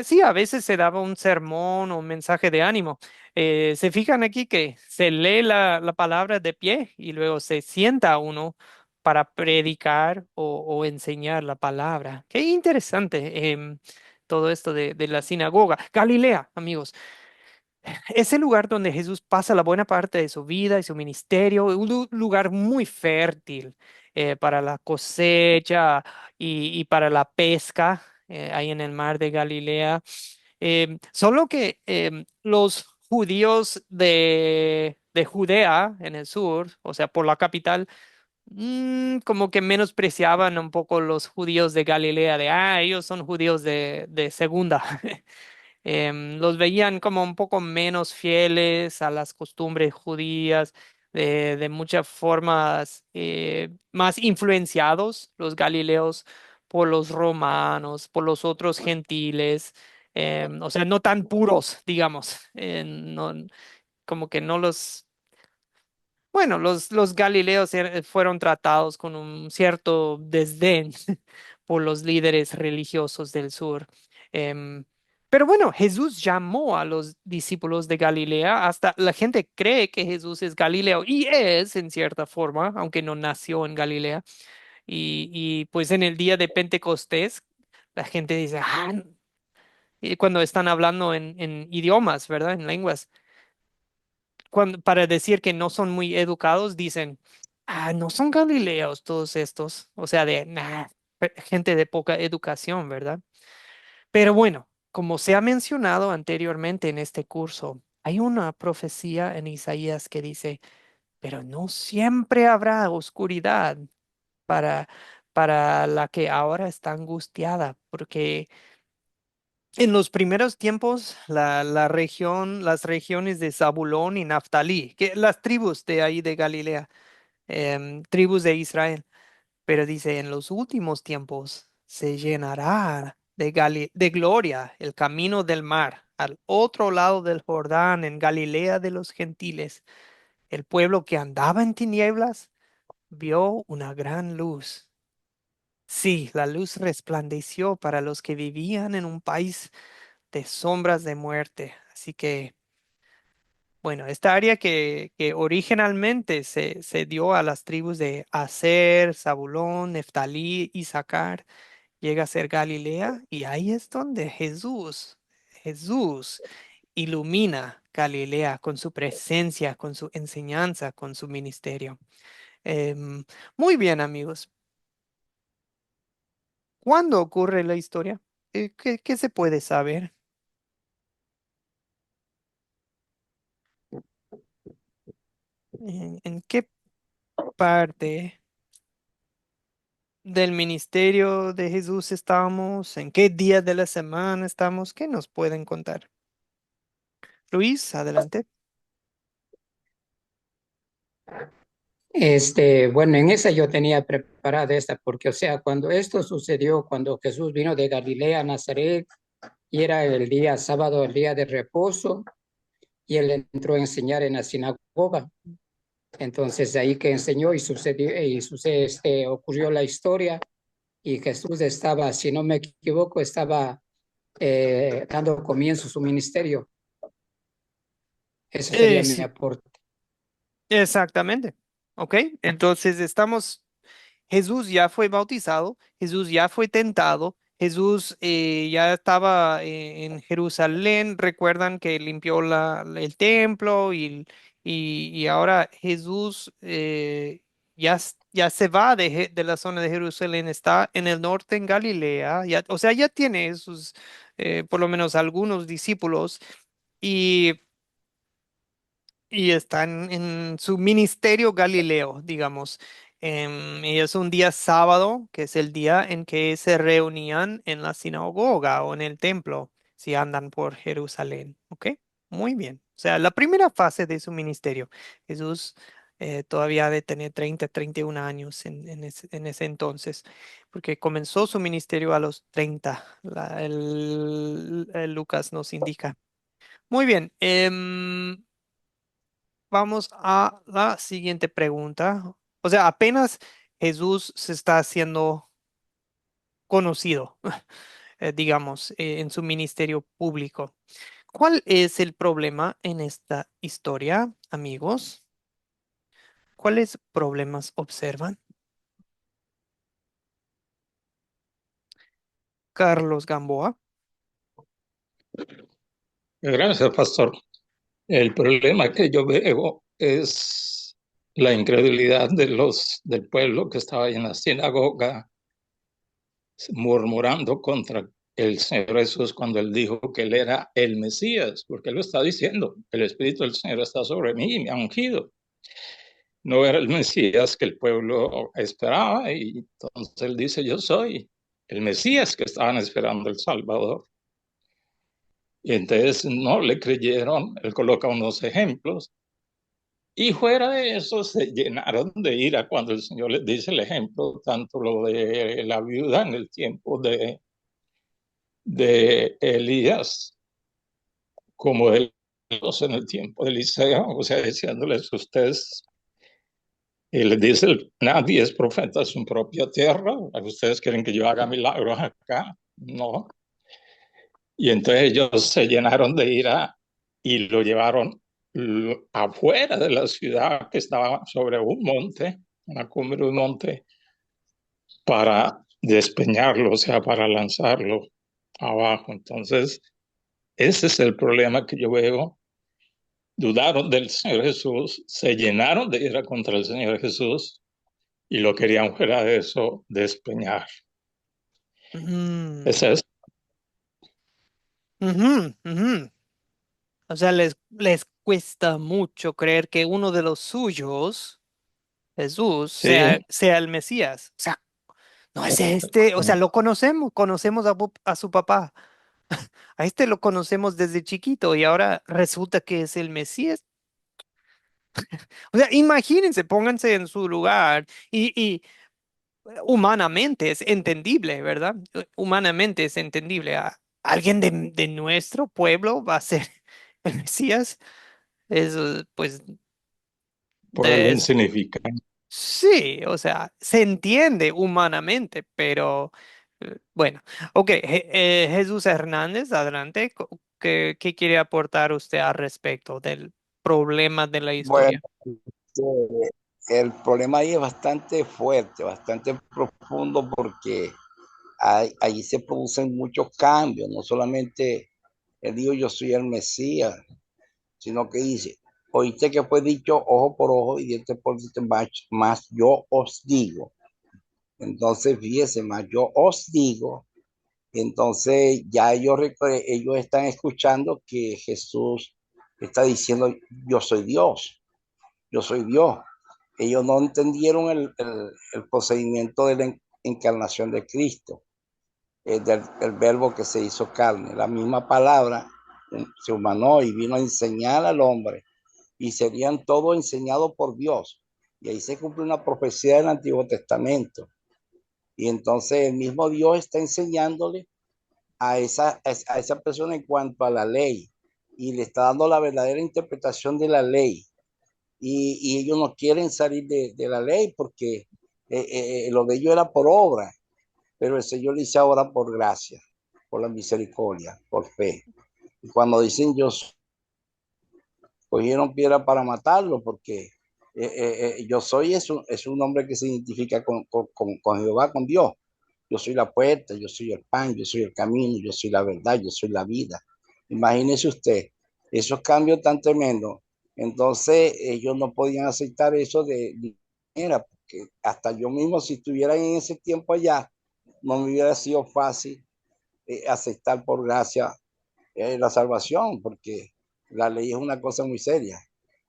Sí, a veces se daba un sermón o un mensaje de ánimo. Se fijan aquí que se lee la palabra de pie y luego se sienta uno para predicar o enseñar la palabra. Qué interesante, todo esto de la sinagoga. Galilea, amigos. Es el lugar donde Jesús pasa la buena parte de su vida y su ministerio, un lugar muy fértil para la cosecha y para la pesca, ahí en el mar de Galilea. Solo que los judíos de Judea, en el sur, o sea, por la capital, como que menospreciaban un poco los judíos de Galilea, ellos son judíos de segunda. Los veían como un poco menos fieles a las costumbres judías, de muchas formas más influenciados los galileos por los romanos, por los otros gentiles, o sea, no tan puros, digamos, como que no bueno, los galileos fueron tratados con un cierto desdén por los líderes religiosos del sur. Em, pero bueno, Jesús llamó a los discípulos de Galilea. Hasta la gente cree que Jesús es Galileo y es en cierta forma, aunque no nació en Galilea. Y pues en el día de Pentecostés, la gente dice, y cuando están hablando en idiomas, ¿verdad? En lenguas para decir que no son muy educados, dicen, no son galileos todos estos, o sea, gente de poca educación, ¿verdad? Pero bueno, como se ha mencionado anteriormente en este curso, hay una profecía en Isaías que dice, pero no siempre habrá oscuridad para, para la que ahora está angustiada, porque en los primeros tiempos, las regiones de Zabulón y Naftalí, que las tribus de ahí de Galilea, tribus de Israel, pero dice, en los últimos tiempos se llenará de gloria, el camino del mar, al otro lado del Jordán, en Galilea de los gentiles. El pueblo que andaba en tinieblas vio una gran luz. Sí, la luz resplandeció para los que vivían en un país de sombras de muerte. Así que, bueno, esta área que originalmente se dio a las tribus de Aser, Zabulón, Neftalí, Isaacar, llega a ser Galilea y ahí es donde Jesús ilumina Galilea con su presencia, con su enseñanza, con su ministerio. Em, Muy bien, amigos. ¿Cuándo ocurre la historia? ¿Qué se puede saber? ¿En qué parte del ministerio de Jesús estamos? ¿En qué día de la semana estamos? ¿Qué nos pueden contar? Luis, adelante.
Bueno, en esa yo tenía preparada esta, porque, o sea, cuando esto sucedió, cuando Jesús vino de Galilea a Nazaret, y era el día sábado, el día de reposo, y él entró a enseñar en la sinagoga. Entonces, ahí que enseñó ocurrió la historia, y Jesús estaba, si no me equivoco, estaba dando comienzo a su ministerio. Ese sería mi
Sí,
aporte.
exactamente. Ok, entonces Jesús ya fue bautizado, Jesús ya fue tentado, Jesús ya estaba en Jerusalén, recuerdan que limpió el templo y ahora Jesús ya se va de la zona de Jerusalén, está en el norte en Galilea, ya, o sea, ya tiene sus, por lo menos algunos discípulos y está en su ministerio Galileo, digamos. Y es un día sábado, que es el día en que se reunían en la sinagoga o en el templo, si andan por Jerusalén. ¿Ok? Muy bien. O sea, la primera fase de su ministerio. Jesús todavía ha de tener 31 años en ese entonces, porque comenzó su ministerio a los 30. El Lucas nos indica. Muy bien. Vamos a la siguiente pregunta. O sea, apenas Jesús se está haciendo conocido, digamos, en su ministerio público. ¿Cuál es el problema en esta historia, amigos? ¿Cuáles problemas observan? Carlos Gamboa.
Gracias, pastor. El problema que yo veo es la incredulidad del pueblo que estaba ahí en la sinagoga murmurando contra el Señor Jesús cuando él dijo que él era el Mesías, porque él lo está diciendo, el Espíritu del Señor está sobre mí y me ha ungido. No era el Mesías que el pueblo esperaba y entonces él dice, yo soy el Mesías que estaban esperando el Salvador. Y entonces no le creyeron, él coloca unos ejemplos. Y fuera de eso se llenaron de ira cuando el Señor les dice el ejemplo, tanto lo de la viuda en el tiempo de Elías como de los en el tiempo de Eliseo, o sea, diciéndoles ustedes, y les dice, nadie es profeta de su propia tierra, ustedes quieren que yo haga milagros acá, no. Y entonces ellos se llenaron de ira y lo llevaron afuera de la ciudad que estaba sobre un monte, una cumbre de un monte, para despeñarlo, o sea, para lanzarlo abajo. Entonces, ese es el problema que yo veo. Dudaron del Señor Jesús, se llenaron de ira contra el Señor Jesús y lo querían fuera de eso despeñar.
Mm,
Ese es.
ujú, ujú. O sea, les cuesta mucho creer que uno de los suyos, Jesús,
Sí,
sea el Mesías. O sea, no es este, o sea, lo conocemos a su papá. A este lo conocemos desde chiquito y ahora resulta que es el Mesías. O sea, imagínense, pónganse en su lugar humanamente es entendible, ¿verdad? Humanamente es entendible. Alguien de nuestro pueblo va a ser el Mesías. Eso, pues,
por algo
de,
insignificante.
sí, o sea, se entiende humanamente, pero bueno. Ok, Jesús Hernández, adelante. ¿Qué quiere aportar usted al respecto del problema de la
Bueno,
historia?
el problema ahí es bastante fuerte, bastante profundo porque ahí se producen muchos cambios, no solamente él dijo yo soy el Mesías, sino que dice, oíste que fue dicho ojo por ojo y diente por diente, más yo os digo. Entonces, fíjese, más yo os digo, entonces ya ellos están escuchando que Jesús está diciendo yo soy Dios, yo soy Dios. Ellos no entendieron el procedimiento de la encarnación de Cristo, el verbo que se hizo carne. La misma palabra se humanó y vino a enseñar al hombre y serían todos enseñados por Dios. Y ahí se cumple una profecía del Antiguo Testamento. Y entonces el mismo Dios está enseñándole a esa persona en cuanto a la ley y le está dando la verdadera interpretación de la ley. Y ellos no quieren salir de la ley porque lo de ellos era por obra, pero el Señor dice ahora por gracia, por la misericordia, por fe. Y cuando dicen yo cogieron piedra para matarlo porque yo soy es un hombre que se identifica con Jehová, con Dios. Yo soy la puerta, yo soy el pan, yo soy el camino, yo soy la verdad, yo soy la vida. Imagínese usted, esos cambios tan tremendos. Entonces ellos no podían aceptar eso de manera, porque hasta yo mismo si estuviera en ese tiempo allá, no me hubiera sido fácil aceptar por gracia la salvación, porque la ley es una cosa muy seria.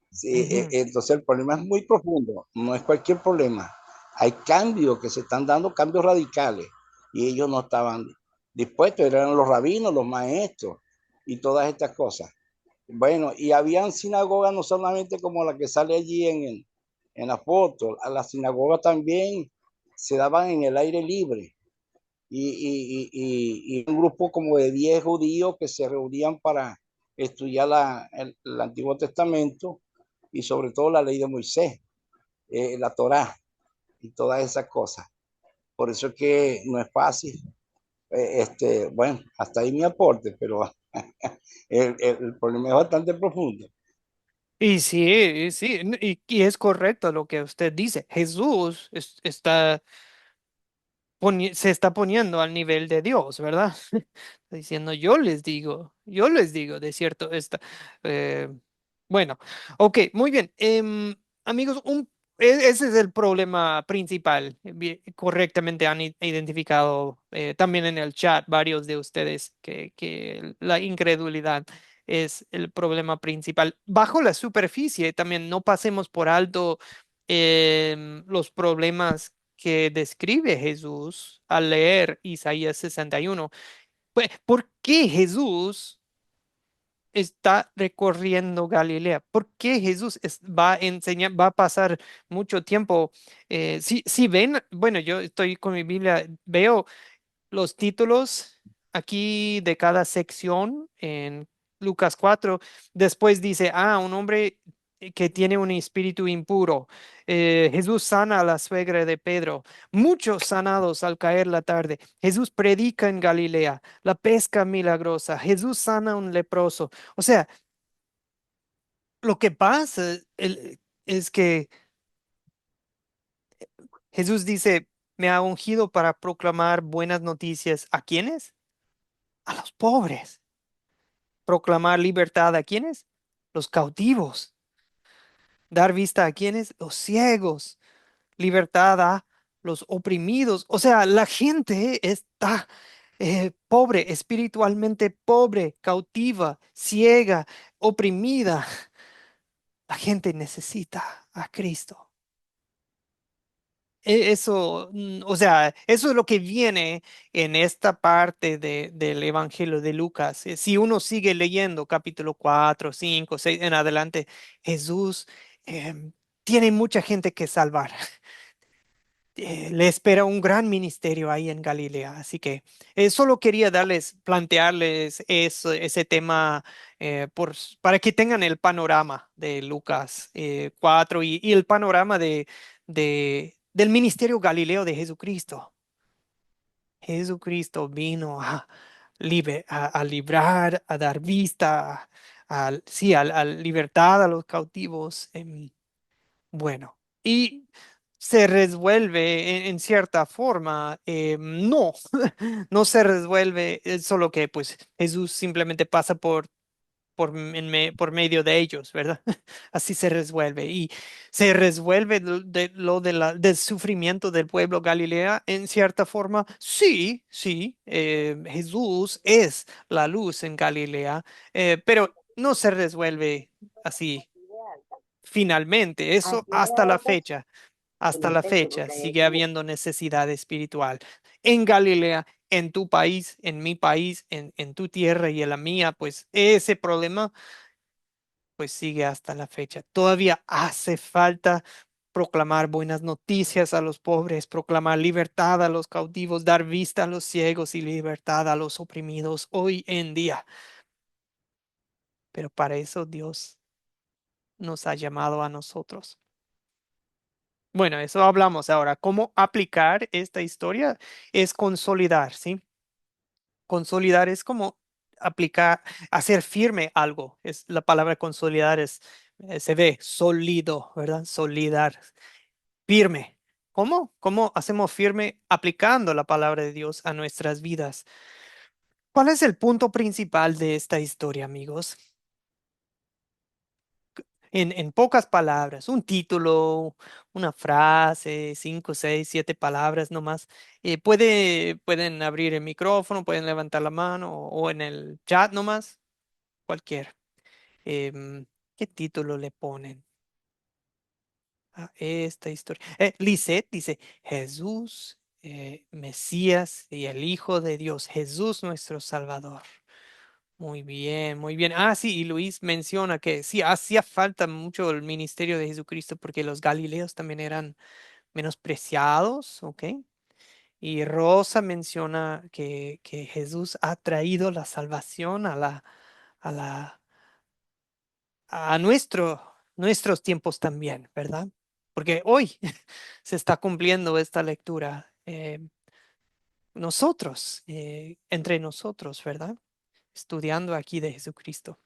Sí,
Ujú.
entonces el problema es muy profundo, no es cualquier problema. Hay cambios que se están dando, cambios radicales, y ellos no estaban dispuestos, eran los rabinos, los maestros y todas estas cosas. Bueno, y habían sinagogas no solamente como la que sale allí en la foto, a las sinagogas también se daban en el aire libre y un grupo como de 10 judíos que se reunían para estudiar el Antiguo Testamento y sobre todo la ley de Moisés, la Torá y todas esas cosas. Por eso es que no es fácil. Bueno, hasta ahí mi aporte, pero el problema es bastante profundo.
Y sí, sí, y es correcto lo que usted dice. Jesús está se está poniendo al nivel de Dios, ¿verdad? Está diciendo, yo les digo, de cierto, eh, bueno, ok, muy bien. Amigos, ese es el problema principal. Correctamente han identificado también en el chat varios de ustedes que la incredulidad es el problema principal. Bajo la superficie también no pasemos por alto los problemas que describe Jesús al leer Isaías 61. Pues, ¿por qué Jesús está recorriendo Galilea? ¿Por qué Jesús va a enseñar, va a pasar mucho tiempo? Si ven, bueno, yo estoy con mi Biblia, veo los títulos aquí de cada sección en Lucas 4. Después dice, un hombre que tiene un espíritu impuro. Jesús sana a la suegra de Pedro. Muchos sanados al caer la tarde. Jesús predica en Galilea. La pesca milagrosa. Jesús sana a un leproso. O sea, lo que pasa es que Jesús dice, me ha ungido para proclamar buenas noticias. ¿A quiénes? A los pobres. Proclamar libertad a quiénes? Los cautivos. Dar vista a quiénes? Los ciegos. Libertad a los oprimidos. O sea, la gente está pobre, espiritualmente pobre, cautiva, ciega, oprimida. La gente necesita a Cristo. Eso, o sea, eso es lo que viene en esta parte del Evangelio de Lucas. Si uno sigue leyendo capítulo 4, 5, 6 en adelante, Jesús tiene mucha gente que salvar. le espera un gran ministerio ahí en Galilea. Así que solo quería plantearles ese tema para que tengan el panorama de Lucas 4 y el panorama del ministerio Galileo de Jesucristo. Jesucristo vino a librar, a dar vista, sí, a libertad a los cautivos. Bueno, y se resuelve en cierta forma. No, no se resuelve, es solo que pues Jesús simplemente pasa por medio de ellos, ¿verdad? Así se resuelve. Y se resuelve del sufrimiento del pueblo Galilea en cierta forma. Sí, sí, Jesús es la luz en Galilea, pero no se resuelve así finalmente. Eso hasta la fecha sigue habiendo necesidad espiritual en Galilea, en tu país, en mi país, en tu tierra y en la mía, pues ese problema pues sigue hasta la fecha. Todavía hace falta proclamar buenas noticias a los pobres, proclamar libertad a los cautivos, dar vista a los ciegos y libertad a los oprimidos hoy en día. Pero para eso Dios nos ha llamado a nosotros. Bueno, eso hablamos ahora. ¿Cómo aplicar esta historia? Es consolidar, ¿sí? Consolidar es como aplicar, hacer firme algo. Es la palabra consolidar se ve sólido, ¿verdad? Solidar, firme. ¿Cómo? ¿Cómo hacemos firme aplicando la palabra de Dios a nuestras vidas? ¿Cuál es el punto principal de esta historia, amigos? En pocas palabras, un título, una frase, 5, 6, 7 palabras nomás. Pueden abrir el micrófono, pueden levantar la mano o en el chat nomás, cualquiera. ¿Qué título le ponen a esta historia? Lisette dice, Jesús, Mesías y el Hijo de Dios, Jesús nuestro Salvador. Muy bien, muy bien. Ah, sí, y Luis menciona que sí, hacía falta mucho el ministerio de Jesucristo porque los galileos también eran menospreciados, ¿ok? Y Rosa menciona que Jesús ha traído la salvación a la, nuestros tiempos también, ¿verdad? Porque hoy se está cumpliendo esta lectura, entre nosotros, ¿verdad? Estudiando aquí de Jesucristo.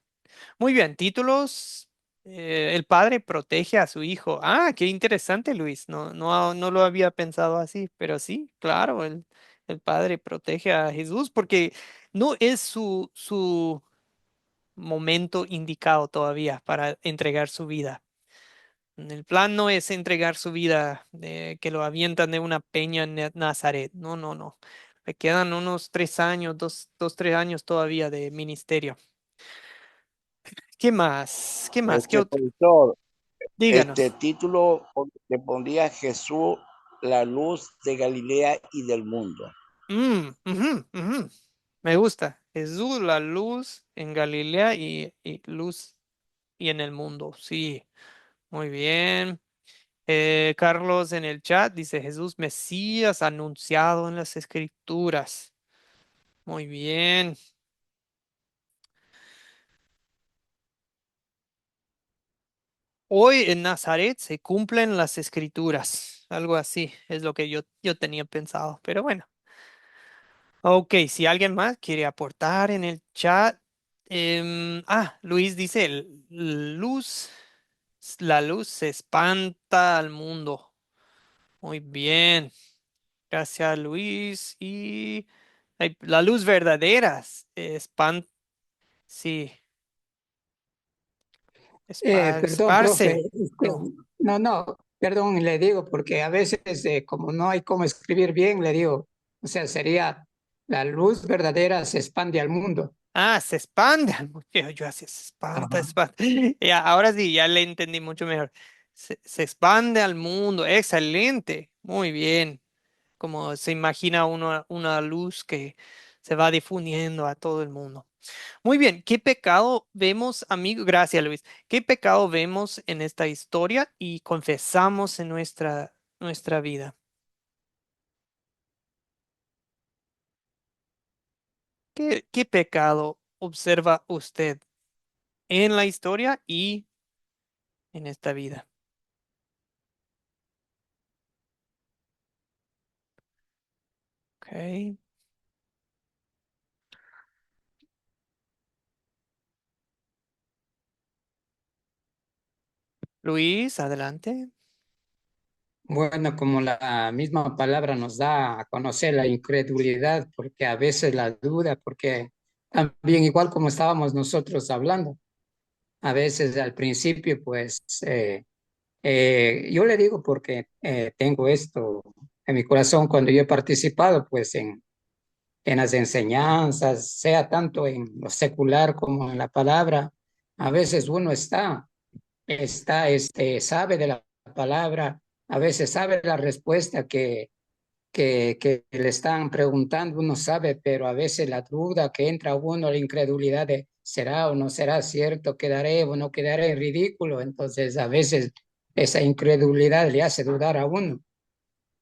Muy bien, títulos. El padre protege a su hijo. Ah, qué interesante, Luis. No, no, no lo había pensado así, pero sí, claro, el padre protege a Jesús porque no es su momento indicado todavía para entregar su vida. El plan no es entregar su vida, que lo avientan de una peña en Nazaret. No, no, no. Le quedan unos 3 años, 3 años todavía de ministerio. ¿Qué más? ¿Qué más? ¿Qué otro?
Profesor, este
Díganos.
título le pondría Jesús, la luz de Galilea y del mundo.
Ujú, ujú. Me gusta. Jesús, la luz en Galilea y luz y en el mundo. Sí, muy bien. Carlos en el chat dice Jesús Mesías anunciado en las Escrituras. Muy bien. Hoy en Nazaret se cumplen las Escrituras. Algo así es lo que yo tenía pensado. Pero bueno. Ok, si alguien más quiere aportar en el chat. Luis dice, la luz se espanta al mundo. Muy bien, gracias Luis. Y la luz verdadera espanta, sí,
Perdón, profe,
esparce. No.
no, perdón, le digo, porque a veces como no hay cómo escribir bien, le digo, o sea, sería la luz verdadera se expande al mundo.
Se expande. Yo así se espanta,
Ajá.
espanta. Ya, ahora sí, ya le entendí mucho mejor. Se expande al mundo. Excelente. Muy bien. Como se imagina una luz que se va difundiendo a todo el mundo. Muy bien. ¿Qué pecado vemos, amigo? Gracias, Luis. ¿Qué pecado vemos en esta historia y confesamos en nuestra vida? ¿Qué pecado observa usted en la historia y en esta vida? Ok. Luis, adelante.
Bueno, como la misma palabra nos da a conocer la incredulidad, porque a veces la duda, porque también igual como estábamos nosotros hablando, a veces al principio, pues yo le digo porque tengo esto en mi corazón cuando yo he participado, pues en las enseñanzas, sea tanto en lo secular como en la palabra, a veces uno sabe de la palabra, a veces sabe la respuesta que le están preguntando, uno sabe, pero a veces la duda que entra a uno, la incredulidad de será o no será cierto, quedaré o no quedaré en ridículo, entonces a veces esa incredulidad le hace dudar a uno.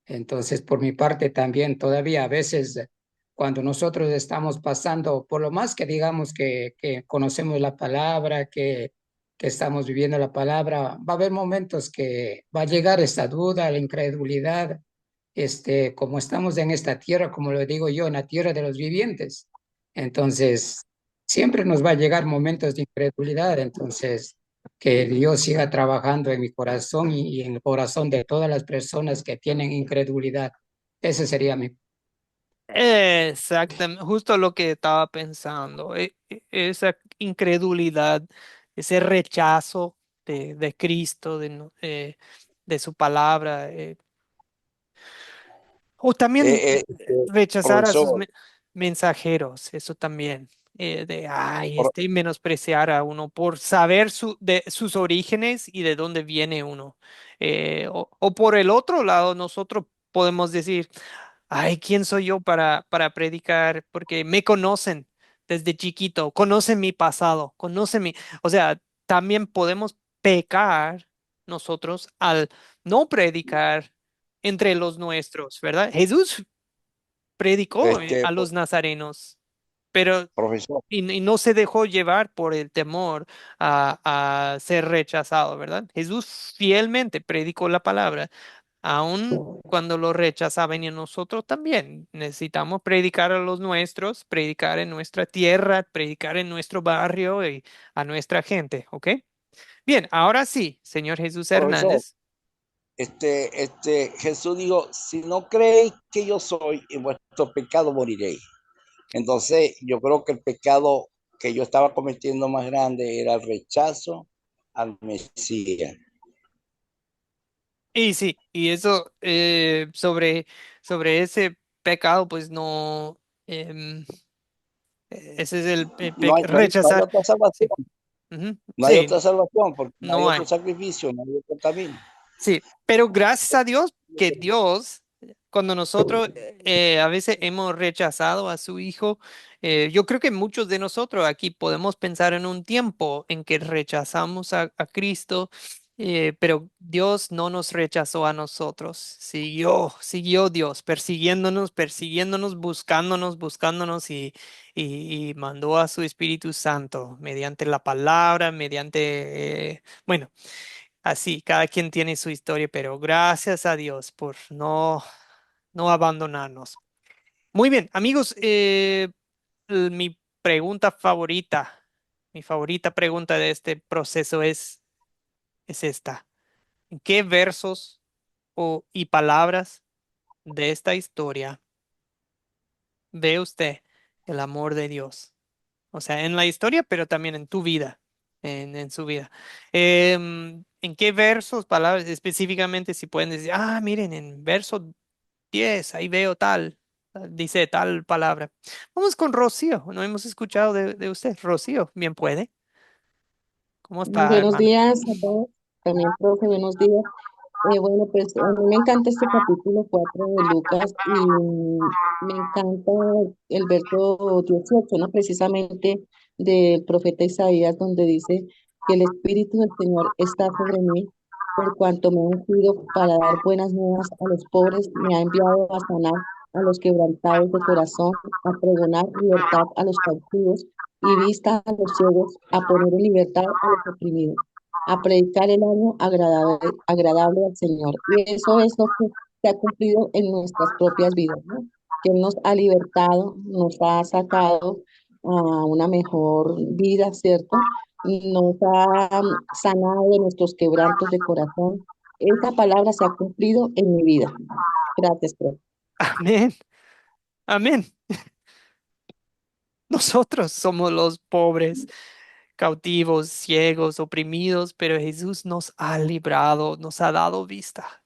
Entonces, por mi parte también, todavía a veces cuando nosotros estamos pasando, por lo más que digamos que conocemos la palabra, que estamos viviendo la palabra, va a haber momentos que va a llegar esta duda, la incredulidad, como estamos en esta tierra, como lo digo yo, en la tierra de los vivientes. Entonces, siempre nos va a llegar momentos de incredulidad. Entonces, que Dios siga trabajando en mi corazón y en el corazón de todas las personas que tienen incredulidad. Ese sería mi...
Exactamente, justo lo que estaba pensando. Esa incredulidad, ese rechazo de Cristo, de su palabra. O también rechazar a sus
Profesor,
mensajeros, eso también,
pro-
menospreciar a uno por saber de sus orígenes y de dónde viene uno. O por el otro lado, nosotros podemos decir, ay, ¿quién soy yo para predicar? Porque me conocen desde chiquito, conocen mi pasado, conocen mi... O sea, también podemos pecar nosotros al no predicar entre los nuestros, ¿verdad? Jesús predicó
este,
a los nazarenos, pero
profesor,
y no se dejó llevar por el temor a ser rechazado, ¿verdad? Jesús fielmente predicó la palabra, aun cuando lo rechazaban y nosotros también necesitamos predicar a los nuestros, predicar en nuestra tierra, predicar en nuestro barrio y a nuestra gente, ¿ok? Bien, ahora sí, señor Jesús
profesor,
Hernández.
Jesús dijo, si no creéis que yo soy, en vuestro pecado moriréis. Entonces, yo creo que el pecado que yo estaba cometiendo más grande era el rechazo al Mesías.
Y sí, y eso sobre ese pecado, pues no, ese es
No hay
rechazar.
otra salvación,
Sí, ujú,
no hay
sí,
otra salvación, porque no hay
no
otro
hay.
sacrificio, no hay otro camino.
Sí, pero gracias a Dios que Dios, cuando nosotros a veces hemos rechazado a su Hijo, yo creo que muchos de nosotros aquí podemos pensar en un tiempo en que rechazamos a Cristo, pero Dios no nos rechazó a nosotros, siguió Dios persiguiéndonos, persiguiéndonos, buscándonos, buscándonos y mandó a su Espíritu Santo mediante la palabra, mediante, bueno. Así, cada quien tiene su historia, pero gracias a Dios por no abandonarnos. Muy bien, amigos, mi pregunta favorita, mi favorita pregunta de este proceso es esta. ¿En qué versos y palabras de esta historia ve usted el amor de Dios? O sea, en la historia, pero también en tu vida, en su vida. ¿En qué versos, palabras específicamente, si pueden decir, ah, miren, en verso 10 ahí veo tal, dice tal palabra? Vamos con Rocío, no hemos escuchado de usted. Rocío, bien puede. ¿Cómo está,
Buenos
hermana?
días a todos, también profe, buenos días. Bueno, pues a mí me encanta este capítulo 4 de Lucas y me encanta el verso 18, ¿no? Precisamente del profeta Isaías, donde dice que el Espíritu del Señor está sobre mí, por cuanto me ha ungido para dar buenas nuevas a los pobres, me ha enviado a sanar a los quebrantados de corazón, a pregonar libertad a los cautivos y vista a los ciegos, a poner en libertad a los oprimidos, a predicar el año agradable al Señor. Y eso es lo que se ha cumplido en nuestras propias vidas, ¿no? Que Él nos ha libertado, nos ha sacado a una mejor vida, ¿cierto? Nos ha sanado de nuestros quebrantos de corazón. Esta palabra se ha cumplido en mi vida. Gracias, profe.
Amén. Amén. Nosotros somos los pobres, cautivos, ciegos, oprimidos, pero Jesús nos ha librado, nos ha dado vista.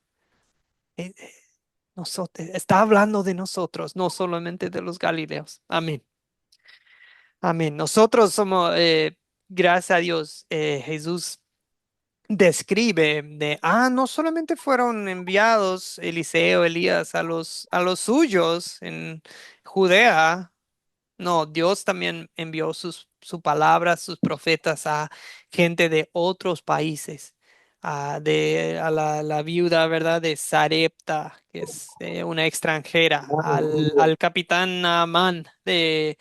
Nosotros, está hablando de nosotros, no solamente de los galileos. Amén. Amén. Nosotros somos, gracias a Dios, Jesús describe no solamente fueron enviados Eliseo, Elías a los suyos en Judea. No, Dios también envió su palabra, sus profetas a gente de otros países, a la viuda, ¿verdad? De Sarepta, que es una extranjera, al capitán Naamán de,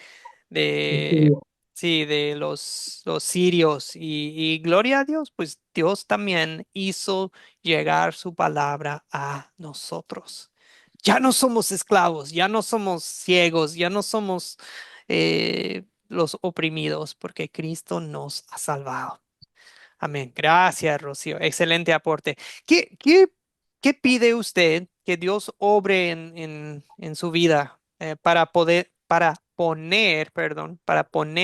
sí, de los sirios y gloria a Dios, pues Dios también hizo llegar su palabra a nosotros. Ya no somos esclavos, ya no somos ciegos, ya no somos los oprimidos, porque Cristo nos ha salvado. Amén. Gracias, Rocío. Excelente aporte. ¿Qué pide usted que Dios obre en su vida para poner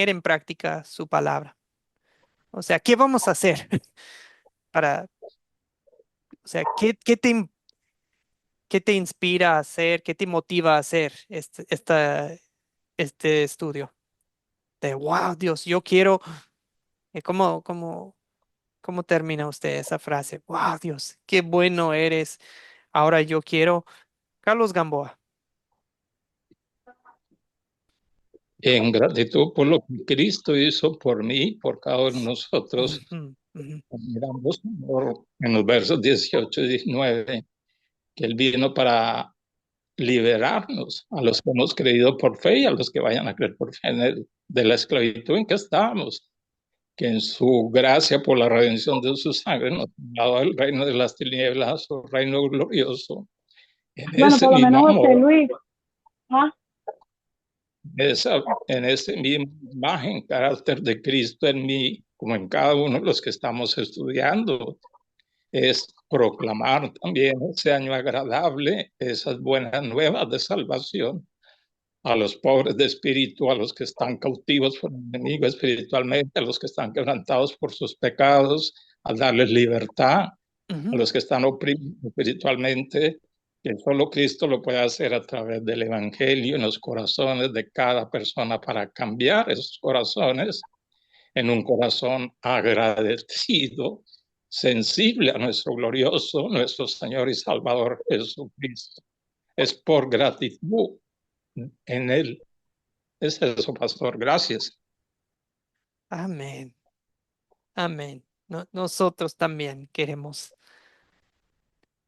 en práctica su palabra? O sea, ¿qué vamos a hacer para, o sea, qué te inspira a hacer, qué te motiva a hacer este estudio? De, wow, Dios, yo quiero, ¿cómo termina usted esa frase? Wow, Dios, qué bueno eres. Ahora yo quiero, Carlos Gamboa.
En gratitud por lo que Cristo hizo por mí, por cada uno de nosotros,
Ujú, ujú,
miramos en los versos 18 y 19, que Él vino para liberarnos a los que hemos creído por fe y a los que vayan a creer por fe en Él, de la esclavitud en que estábamos, que en su gracia por la redención de su sangre nos ha dado el reino de las tinieblas, su reino glorioso. En
Bueno,
ese
por lo
mismo
menos José
amor,
Luis. Ah,
en ese mismo imagen, carácter de Cristo en mí, como en cada uno de los que estamos estudiando, es proclamar también ese año agradable, esas buenas nuevas de salvación a los pobres de espíritu, a los que están cautivos por el enemigo espiritualmente, a los que están quebrantados por sus pecados, al darles libertad, a
ujú,
los que están oprimidos espiritualmente, que solo Cristo lo puede hacer a través del Evangelio en los corazones de cada persona para cambiar esos corazones en un corazón agradecido, sensible a nuestro glorioso, nuestro Señor y Salvador Jesucristo. Es por gratitud en Él. Es eso, pastor. Gracias.
Amén. Amén. Nosotros también queremos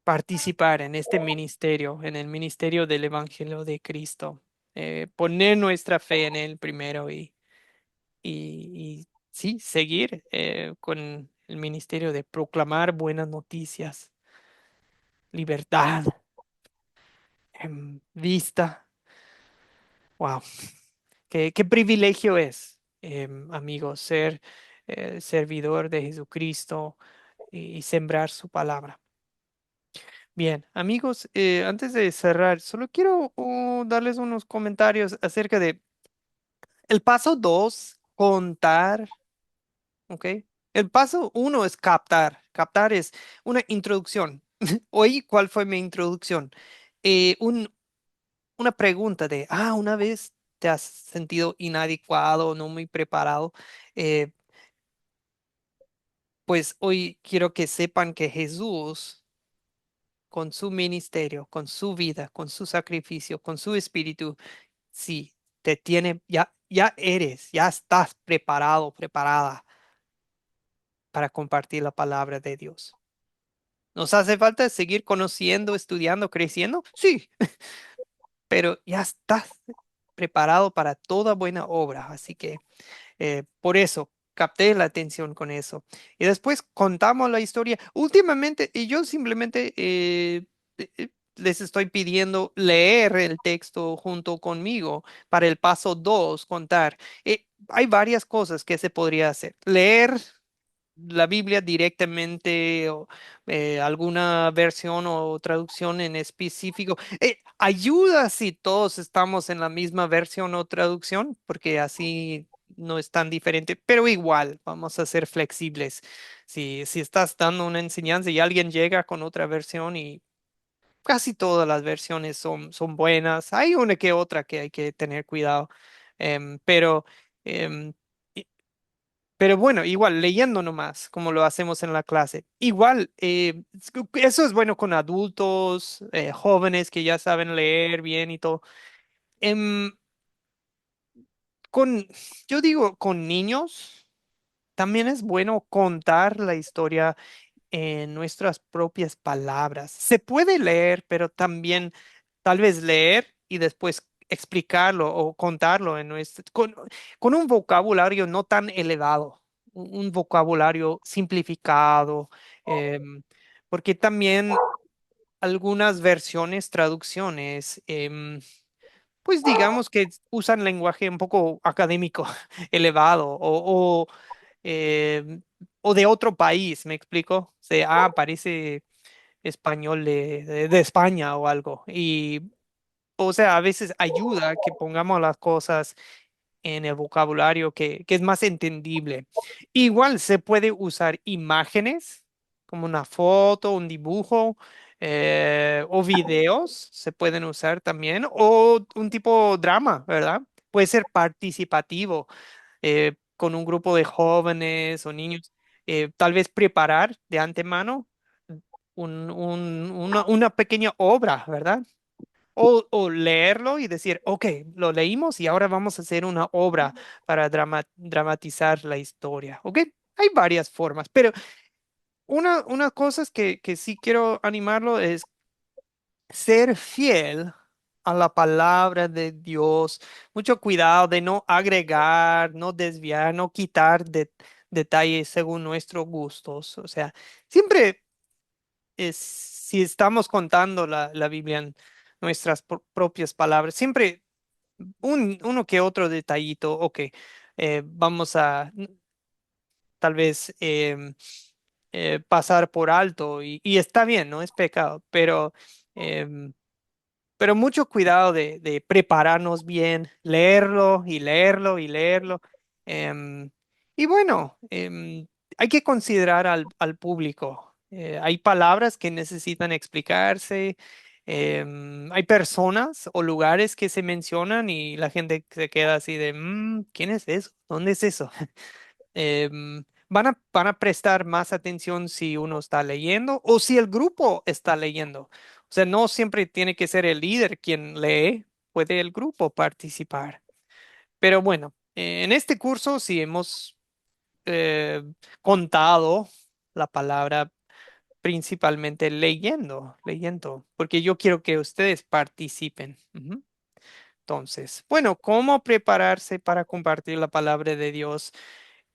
participar en este ministerio, en el ministerio del Evangelio de Cristo. Poner nuestra fe en Él primero y sí, seguir con el ministerio de proclamar buenas noticias, libertad, vista. Wow, qué privilegio es, amigos, ser servidor de Jesucristo y sembrar su palabra. Bien, amigos, antes de cerrar, solo quiero darles unos comentarios acerca de el paso 2, contar, ¿ok? El paso 1 es captar. Captar es una introducción. Hoy, ¿cuál fue mi introducción? Una pregunta de, una vez te has sentido inadecuado, no muy preparado, eh, pues hoy quiero que sepan que Jesús, con su ministerio, con su vida, con su sacrificio, con su espíritu, sí, te tiene, ya estás preparado, preparada para compartir la palabra de Dios. ¿Nos hace falta seguir conociendo, estudiando, creciendo? Sí, pero ya estás preparado para toda buena obra. Así que por eso capté la atención con eso. Y después contamos la historia. Últimamente, y yo simplemente les estoy pidiendo leer el texto junto conmigo para el paso 2 contar. Hay varias cosas que se podría hacer. Leer la Biblia directamente o alguna versión o traducción en específico. Ayuda si todos estamos en la misma versión o traducción, porque así no es tan diferente, pero igual vamos a ser flexibles. Si estás dando una enseñanza y alguien llega con otra versión y casi todas las versiones son buenas, hay una que otra que hay que tener cuidado, pero... em, pero bueno, igual, leyendo nomás, como lo hacemos en la clase. Igual, eso es bueno con adultos, jóvenes que ya saben leer bien y todo. Em, con, yo digo, con niños también es bueno contar la historia en nuestras propias palabras. Se puede leer, pero también tal vez leer y después explicarlo o contarlo con un vocabulario no tan elevado, un vocabulario simplificado, em, porque también algunas versiones, traducciones, pues digamos que usan lenguaje un poco académico, elevado em, o de otro país, ¿me explico? O sea, parece español de España o algo. Y, o sea, a veces ayuda que pongamos las cosas en el vocabulario que es más entendible. Igual se puede usar imágenes, como una foto, un dibujo, o videos, se pueden usar también, o un tipo drama, ¿verdad? Puede ser participativo con un grupo de jóvenes o niños, tal vez preparar de antemano una pequeña obra, ¿verdad? O leerlo y decir, ok, lo leímos y ahora vamos a hacer una obra para dramatizar la historia, ¿ok? Hay varias formas, pero una cosa es que sí quiero animarlo es ser fiel a la palabra de Dios. Mucho cuidado de no agregar, no desviar, no quitar detalles según nuestros gustos. O sea, siempre si estamos contando la Biblia en nuestras propias palabras, siempre uno que otro detallito, ok, vamos a tal vez pasar por alto y está bien, no es pecado, em, pero mucho cuidado de prepararnos bien, leerlo y leerlo y leerlo. em, y bueno, hay que considerar al público. Hay palabras que necesitan explicarse. Hay personas o lugares que se mencionan y la gente se queda así de, ¿quién es eso? ¿Dónde es eso? Van a prestar más atención si uno está leyendo o si el grupo está leyendo. O sea, no siempre tiene que ser el líder quien lee, puede el grupo participar. Pero bueno, en este curso sí hemos eh, contado la palabra principalmente leyendo, porque yo quiero que ustedes participen. Ujú. Entonces, bueno, ¿cómo prepararse para compartir la palabra de Dios?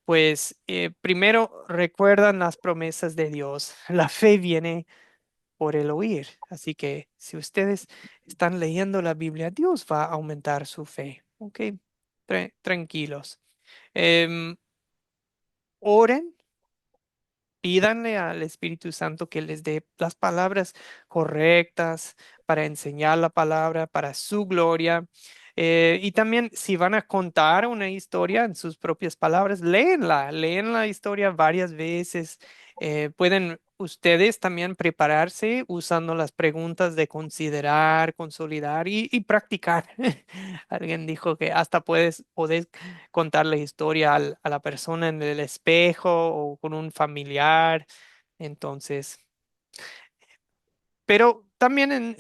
Pues primero recuerdan las promesas de Dios. La fe viene por el oír. Así que si ustedes están leyendo la Biblia, Dios va a aumentar su fe. Ok, tranquilos. Em, Oren, pídanle al Espíritu Santo que les dé las palabras correctas para enseñar la palabra para su gloria. Y también si van a contar una historia en sus propias palabras, leen la historia varias veces. Pueden ustedes también prepararse usando las preguntas de considerar, consolidar y practicar. Alguien dijo que hasta puedes contar la historia a la persona en el espejo o con un familiar. Entonces, pero también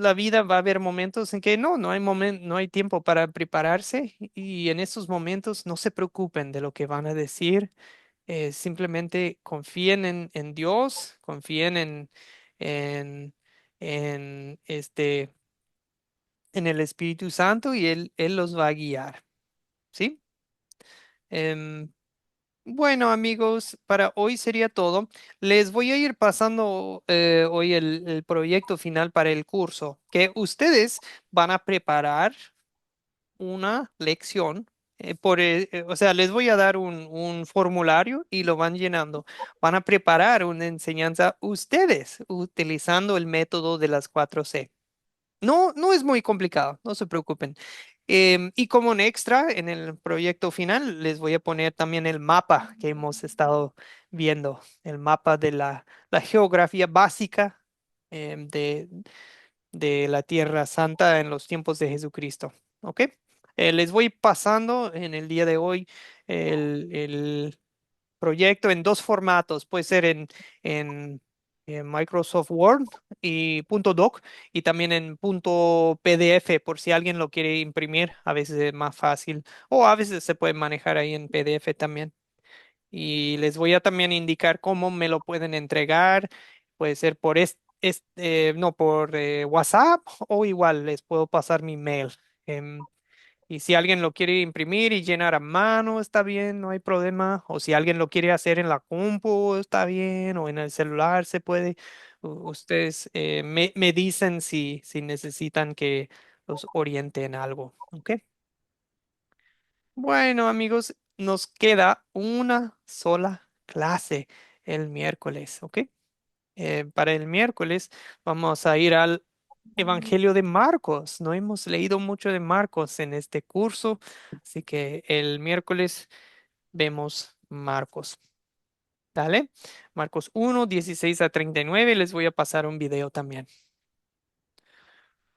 la vida va a haber momentos en que no hay tiempo para prepararse y en esos momentos no se preocupen de lo que van a decir. Simplemente confíen en Dios, confíen en, en en el Espíritu Santo y Él los va a guiar. ¿Sí? Em, bueno, amigos, para hoy sería todo. Les voy a ir pasando hoy el proyecto final para el curso, que ustedes van a preparar una lección. O sea, les voy a dar un formulario y lo van llenando. Van a preparar una enseñanza ustedes utilizando el método de las 4C. No, no es muy complicado, no se preocupen. Y como un extra en el proyecto final, les voy a poner también el mapa que hemos estado viendo, el mapa de la geografía básica de la Tierra Santa en los tiempos de Jesucristo. ¿Ok? Les voy pasando en el día de hoy el proyecto en dos formatos. Puede ser en Microsoft Word y .doc y también en .pdf por si alguien lo quiere imprimir. A veces es más fácil o a veces se puede manejar ahí en PDF también. Y les voy a también indicar cómo me lo pueden entregar. Puede ser por no, por WhatsApp o igual les puedo pasar mi mail. Y si alguien lo quiere imprimir y llenar a mano, está bien, no hay problema. O si alguien lo quiere hacer en la compu, está bien. O en el celular se puede. Ustedes me dicen si necesitan que los oriente en algo. ¿Ok? Bueno, amigos, nos queda una sola clase el miércoles, ¿ok? Para el miércoles vamos a ir al Evangelio de Marcos. No hemos leído mucho de Marcos en este curso, así que el miércoles vemos Marcos. ¿Dale? Marcos 1, 16 a 39. Les voy a pasar un video también.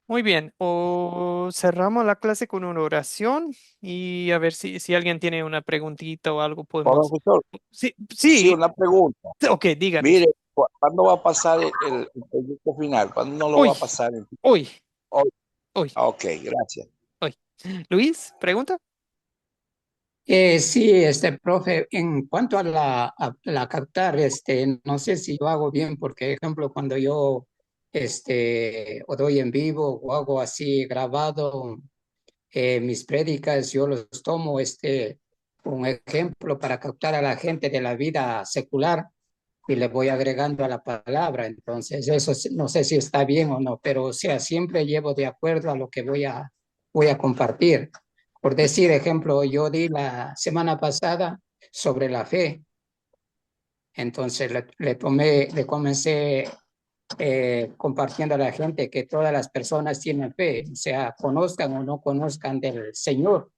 Muy bien, o cerramos la clase con una oración y a ver si alguien tiene una preguntita o algo podemos.
Profesor,
Sí,
sí,
sí,
una pregunta.
ok, díganos.
Mire, ¿cuándo va a pasar el proyecto final? ¿Cuándo no lo va
Hoy,
a pasar?
hoy,
Hoy.
hoy,
Ah, ok, gracias.
hoy. Luis, pregunta.
Sí, profe, en cuanto a la captar, no sé si lo hago bien, porque, ejemplo, cuando yo, o doy en vivo o hago así grabado mis prédicas, yo los tomo, un ejemplo para captar a la gente de la vida secular y le voy agregando a la palabra. Entonces, eso no sé si está bien o no, pero o sea, siempre llevo de acuerdo a lo que voy a compartir. Por decir, ejemplo, yo di la semana pasada sobre la fe, entonces le comencé compartiendo a la gente que todas las personas tienen fe, o sea, conozcan o no conozcan del Señor,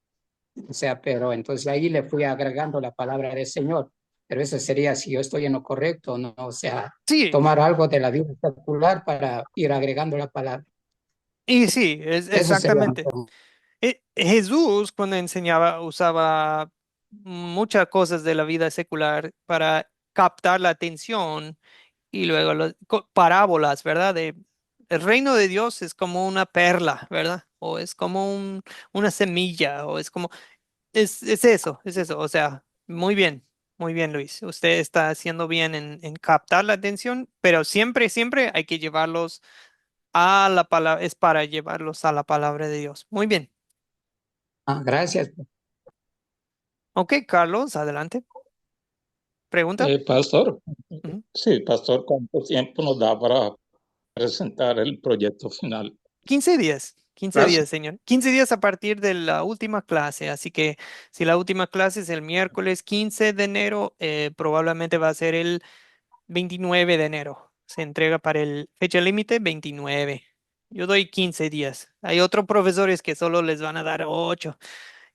o sea, pero entonces ahí le fui agregando la palabra del Señor, pero eso sería si yo estoy en lo correcto, ¿no? O sea,
Sí,
tomar algo de la vida secular para ir agregando la palabra.
y sí, es
Eso sería
exactamente.
mejor.
Jesús, cuando enseñaba, usaba muchas cosas de la vida secular para captar la atención y luego parábolas, ¿verdad? El reino de Dios es como una perla, ¿verdad? O es como una semilla, o es como, es eso. O sea, muy bien, Luis. Usted está haciendo bien en captar la atención, pero siempre, siempre hay que llevarlos a la palabra, es para llevarlos a la palabra de Dios. Muy bien.
Ah, gracias.
Ok, Carlos, adelante. Pregunta.
Pastor,
Ujú.
sí, pastor, ¿cuánto tiempo nos da para presentar el proyecto final?
15 días, 15
Gracias.
días, señor. 15 días a partir de la última clase. Así que si la última clase es el miércoles 15 de enero, probablemente va a ser el 29 de enero. Se entrega para el fecha límite 29. Yo doy 15 días. Hay otros profesores que solo les van a dar 8.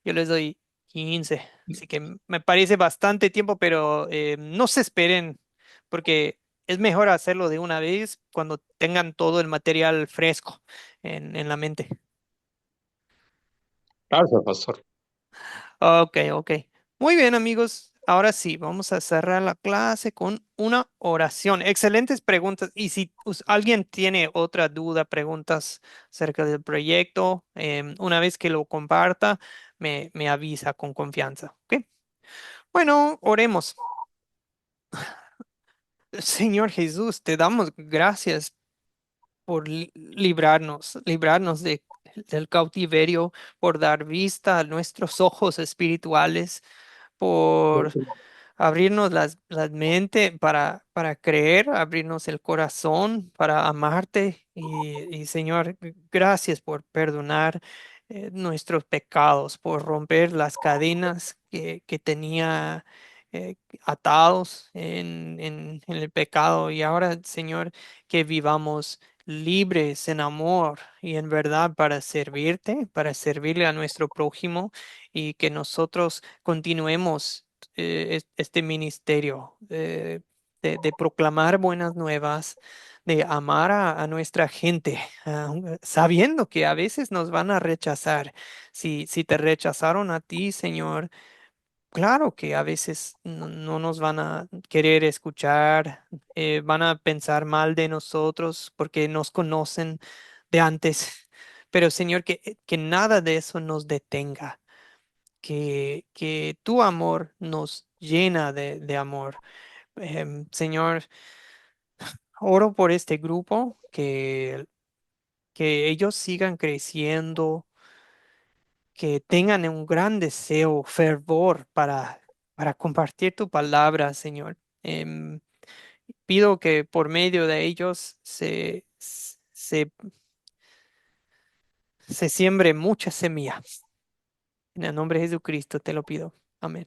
Yo les doy 15. Así que me parece bastante tiempo, pero no se esperen porque es mejor hacerlo de una vez cuando tengan todo el material fresco en la mente.
Gracias, pastor.
Ok, ok. Muy bien, amigos. Ahora sí, vamos a cerrar la clase con una oración. Excelentes preguntas. Y si alguien tiene otra duda, preguntas acerca del proyecto, una vez que lo comparta, me avisa con confianza. ¿Ok? Bueno, oremos. Señor Jesús, te damos gracias por librarnos de del cautiverio, por dar vista a nuestros ojos espirituales, por abrirnos las mente para creer, abrirnos el corazón para amarte. Y Señor, gracias por perdonar nuestros pecados, por romper las cadenas que tenía atados en el pecado. Y ahora, Señor, que vivamos libres en amor y en verdad para servirte, para servirle a nuestro prójimo, y que nosotros continuemos este ministerio de proclamar buenas nuevas, de amar a nuestra gente, sabiendo que a veces nos van a rechazar. Si te rechazaron a ti, Señor, claro que a veces no nos van a querer escuchar, van a pensar mal de nosotros porque nos conocen de antes. Pero Señor, que nada de eso nos detenga, que tu amor nos llena de amor. Señor, oro por este grupo, que ellos sigan creciendo, que tengan un gran deseo, fervor para compartir tu palabra, Señor. Pido que por medio de ellos se siembre mucha semilla. En el nombre de Jesucristo te lo pido. Amén.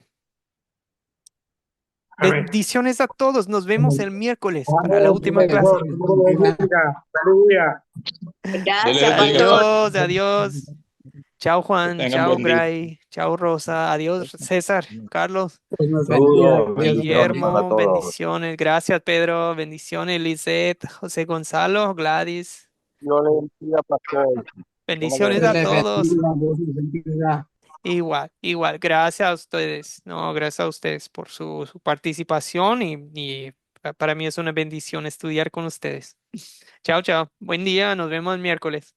Amén.
Bendiciones a todos. Nos vemos el miércoles para la
Amén.
última
Que
clase.
Dios
Dios
los bendiga.
bendiga. Aleluya.
Dios les
Gracias,
bendiga.
pastor.
Adiós, adiós. Chao
Que
Juan,
tengan
chao
buen día.
Gray, chao Rosa, adiós César, Carlos,
Dios nos bendiga.
Saludos,
Dios nos
bendiciones
bendiga.
para
Guillermo,
todos.
bendiciones. Gracias Pedro, bendiciones Lisette, José Gonzalo, Gladys.
Dios le bendiga, pastor.
Bendiciones
Dios
a
les
todos.
bendiga. Dios les bendiga.
Igual, igual. Gracias a ustedes. No, gracias a ustedes por su participación, y para mí es una bendición estudiar con ustedes. Chao, chao. Buen día. Nos vemos el miércoles.